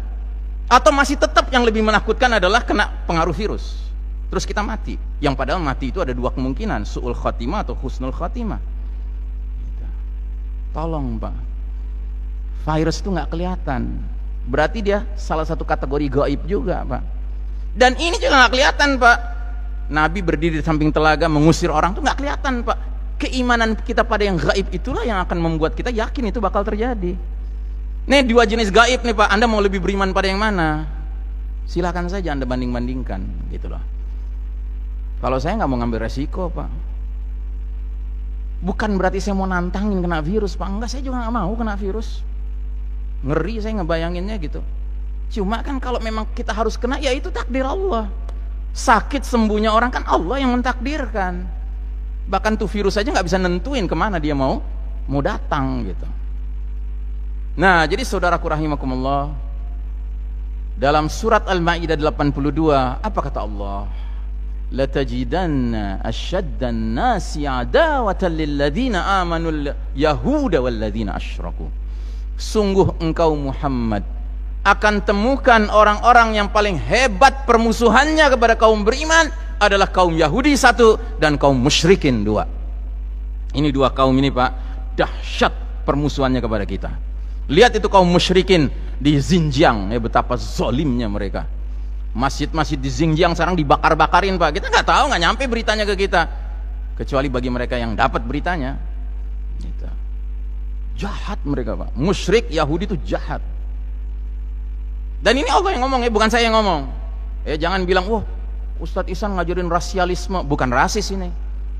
Atau masih tetap yang lebih menakutkan adalah kena pengaruh virus, terus kita mati? Yang padahal mati itu ada dua kemungkinan, su'ul khatimah atau husnul khatimah. Tolong Pak, virus itu nggak kelihatan, berarti dia salah satu kategori gaib juga Pak. Dan ini juga nggak kelihatan Pak. Nabi berdiri di samping telaga mengusir orang tuh nggak kelihatan Pak. Keimanan kita pada yang gaib itulah yang akan membuat kita yakin itu bakal terjadi. Nih dua jenis gaib nih Pak, Anda mau lebih beriman pada yang mana? Silakan saja Anda banding-bandingkan gitu loh. Kalau saya nggak mau ngambil resiko Pak, bukan berarti saya mau nantangin kena virus Pak, enggak, saya juga nggak mau kena virus. Ngeri saya ngebayanginnya gitu. Cuma kan kalau memang kita harus kena, ya itu takdir Allah. Sakit sembuhnya orang kan Allah yang mentakdirkan. Bahkan tuh virus aja nggak bisa nentuin kemana dia mau datang gitu. Nah, jadi saudaraku rahimakumullah, dalam surat Al-Maidah 82, apa kata Allah? latajidanna asyaddan nasi adawatan lilladzina amanul yahuda walladzina asyraku. Sungguh engkau Muhammad akan temukan orang-orang yang paling hebat permusuhannya kepada kaum beriman adalah kaum Yahudi satu dan kaum musyrikin dua. Ini dua kaum ini Pak, dahsyat permusuhannya kepada kita. Lihat itu kaum musyrikin di Xinjiang, ya betapa zolimnya mereka. Masjid-masjid di Xinjiang sekarang dibakar-bakarin Pak. Kita nggak tahu, nggak nyampe beritanya ke kita, kecuali bagi mereka yang dapat beritanya. Gitu. Jahat mereka Pak. Musyrik Yahudi itu jahat. Dan ini Allah yang ngomong ya, bukan saya yang ngomong. Jangan bilang, wah Ustadz Ihsan ngajarin rasialisme. Bukan rasis ini.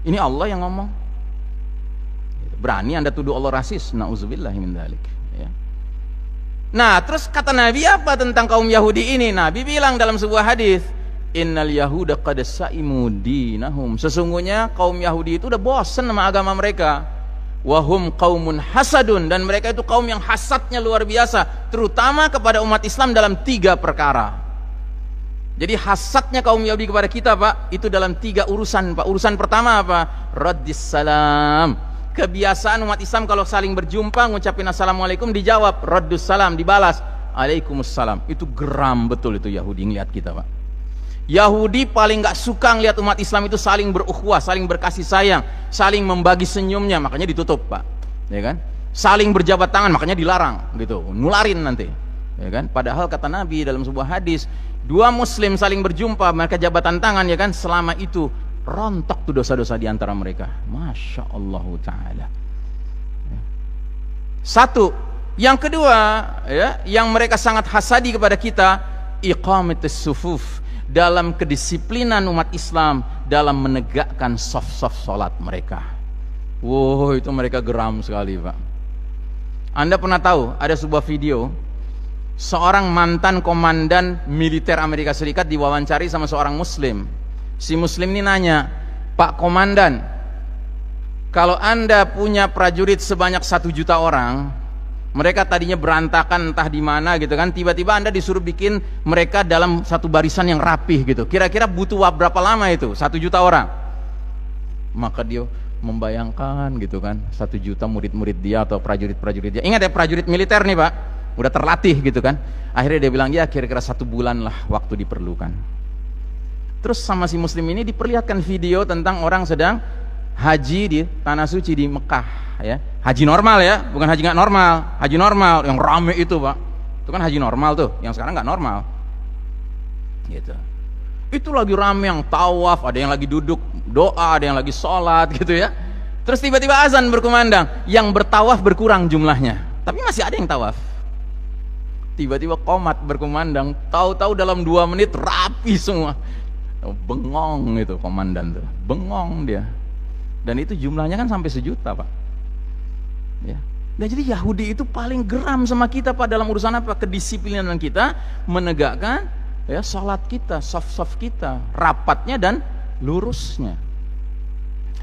Ini Allah yang ngomong. Berani Anda tuduh Allah rasis? Nauzubillahi min dzalik. Nah, terus kata Nabi apa tentang kaum Yahudi ini? Nabi bilang dalam sebuah hadis, innal yahuda qad saimu dinahum. Sesungguhnya kaum Yahudi itu udah bosan sama agama mereka. Wahum qaumun hasadun, dan mereka itu kaum yang hasadnya luar biasa, terutama kepada umat Islam dalam 3 perkara. Jadi hasadnya kaum Yahudi kepada kita Pak, itu dalam 3 urusan Pak. Urusan pertama apa? Raddis salam. Kebiasaan umat Islam kalau saling berjumpa ngucapin assalamualaikum, dijawab raddus salam, dibalas alaikumussalam. Itu geram betul itu Yahudi ngeliat kita Pak. Yahudi paling gak suka ngeliat umat Islam itu saling berukhuwah, saling berkasih sayang, saling membagi senyumnya, makanya ditutup Pak, ya kan? Saling berjabat tangan, makanya dilarang gitu, nularin nanti, ya kan? Padahal kata Nabi dalam sebuah hadis, 2 muslim saling berjumpa, mereka jabatan tangan, ya kan? Selama itu rontok tuh dosa-dosa di antara mereka. Masya Allah Ta'ala. Satu. Yang kedua, ya, yang mereka sangat hasadi kepada kita, iqamatus sufuf, dalam kedisiplinan umat Islam dalam menegakkan saf-saf salat mereka. Wow, itu mereka geram sekali Pak. Anda pernah tahu ada sebuah video seorang mantan komandan militer Amerika Serikat diwawancari sama seorang muslim. Si muslim ini nanya, Pak Komandan, kalau Anda punya prajurit sebanyak 1 juta orang, mereka tadinya berantakan entah di mana gitu kan, tiba-tiba Anda disuruh bikin mereka dalam satu barisan yang rapih gitu, kira-kira butuh berapa lama itu 1 juta orang? Maka dia membayangkan gitu kan, 1 juta murid-murid dia atau prajurit-prajurit dia. Ingat ya, prajurit militer nih Pak, udah terlatih gitu kan. Akhirnya dia bilang, ya kira-kira 1 bulan lah waktu diperlukan. Terus sama si muslim ini diperlihatkan video tentang orang sedang haji di tanah suci di Mekah, ya. Haji normal ya, bukan haji nggak normal. Haji normal yang rame itu Pak, itu kan haji normal tuh, yang sekarang nggak normal gitu. Itu lagi rame yang tawaf, ada yang lagi duduk doa, ada yang lagi sholat gitu ya. Terus tiba-tiba azan berkumandang, yang bertawaf berkurang jumlahnya, tapi masih ada yang tawaf. Tiba-tiba qomat berkumandang, tahu-tahu dalam 2 menit rapi semua. Bengong itu komandan tuh, bengong dia. Dan itu jumlahnya kan sampai 1 juta Pak, ya. Dan jadi Yahudi itu paling geram sama kita Pak dalam urusan apa? Kedisiplinan kita menegakkan ya salat kita, saf-saf kita, rapatnya dan lurusnya.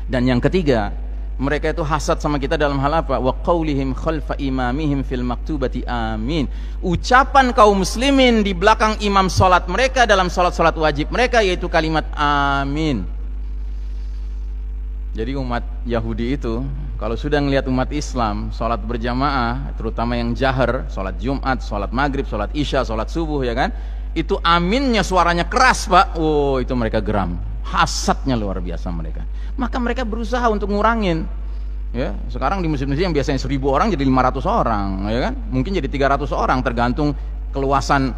Dan yang ketiga, Mereka itu hasad sama kita dalam hal apa? Wa qaulihim khalfa imamihim fil maktubati amin. Ucapan kaum muslimin di belakang imam salat mereka dalam salat-salat wajib mereka yaitu kalimat amin. Jadi umat Yahudi itu kalau sudah ngelihat umat Islam salat berjamaah, terutama yang jahar, salat Jumat, salat maghrib, salat isya, salat subuh, ya kan? Itu aminnya suaranya keras, Pak. Oh, itu mereka geram. Hasadnya luar biasa mereka. Maka mereka berusaha untuk ngurangin. Ya, sekarang di masjid-masjid yang biasanya 1000 orang jadi 500 orang, ya kan? Mungkin jadi 300 orang tergantung keluasan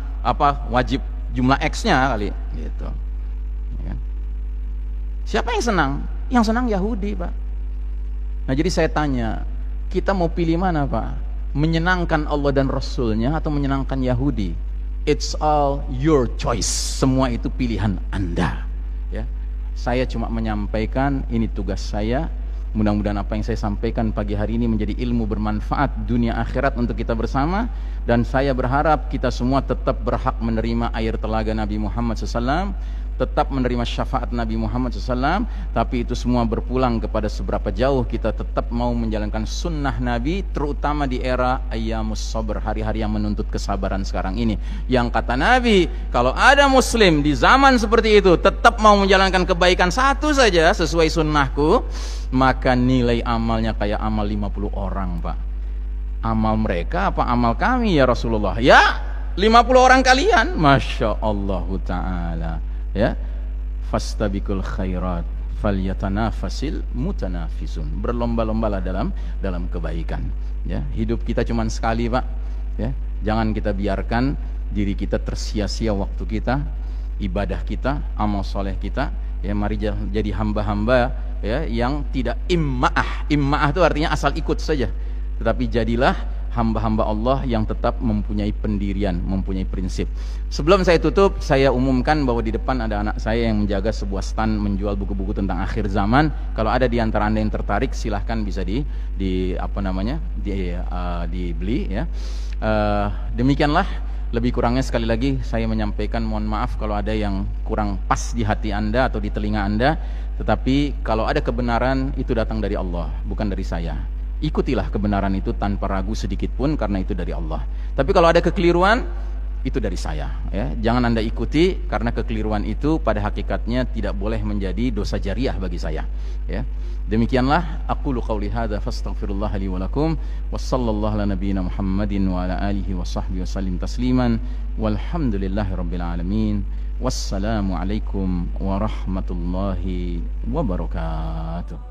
wajib jumlah X-nya kali, gitu. Ya kan? Siapa yang senang? Yang senang Yahudi, Pak. Nah, jadi saya tanya, kita mau pilih mana, Pak? Menyenangkan Allah dan Rasulnya atau menyenangkan Yahudi? It's all your choice. Semua itu pilihan Anda. Ya. Saya cuma menyampaikan, ini tugas saya. Mudah-mudahan apa yang saya sampaikan pagi hari ini menjadi ilmu bermanfaat dunia akhirat untuk kita bersama. Dan saya berharap kita semua tetap berhak menerima air telaga Nabi Muhammad SAW, tetap menerima syafaat Nabi Muhammad SAW. Tapi itu semua berpulang kepada seberapa jauh kita tetap mau menjalankan sunnah Nabi, terutama di era ayyamus sabr, hari-hari yang menuntut kesabaran sekarang ini. Yang kata Nabi, kalau ada muslim di zaman seperti itu tetap mau menjalankan kebaikan satu saja sesuai sunnahku, maka nilai amalnya kayak amal 50 orang, Pak. Amal mereka apa amal kami ya Rasulullah? Ya, 50 orang kalian. Masya Allah Ta'ala. Ya, fastabiqul khairat falyatanafasil mutanafisun. Berlomba-lombalah dalam kebaikan. Ya, hidup kita cuma sekali, Pak. Ya, jangan kita biarkan diri kita tersia-sia waktu kita, ibadah kita, amal soleh kita. Ya, mari jadi hamba-hamba ya yang tidak immaah. Immaah itu artinya asal ikut saja. Tetapi jadilah hamba-hamba Allah yang tetap mempunyai pendirian, mempunyai prinsip. Sebelum saya tutup, saya umumkan bahwa di depan ada anak saya yang menjaga sebuah stand menjual buku-buku tentang akhir zaman. Kalau ada di antara Anda yang tertarik, silahkan bisa dibeli ya. Demikianlah, lebih kurangnya sekali lagi saya menyampaikan, mohon maaf kalau ada yang kurang pas di hati Anda atau di telinga Anda. Tetapi kalau ada kebenaran itu datang dari Allah, bukan dari saya. Ikutilah kebenaran itu tanpa ragu sedikit pun, karena itu dari Allah. Tapi kalau ada kekeliruan, itu dari saya, ya. Jangan Anda ikuti, karena kekeliruan itu pada hakikatnya tidak boleh menjadi dosa jariah bagi saya, ya. Demikianlah, aqulu qauli hadza fastaghfirullah li wa lakum, wassallallahu ala nabiyyina Muhammadin wa ala alihi wa sahbihi wasallim tasliman, walhamdulillahirabbil alamin. Wassalamu alaikum warahmatullahi wabarakatuh.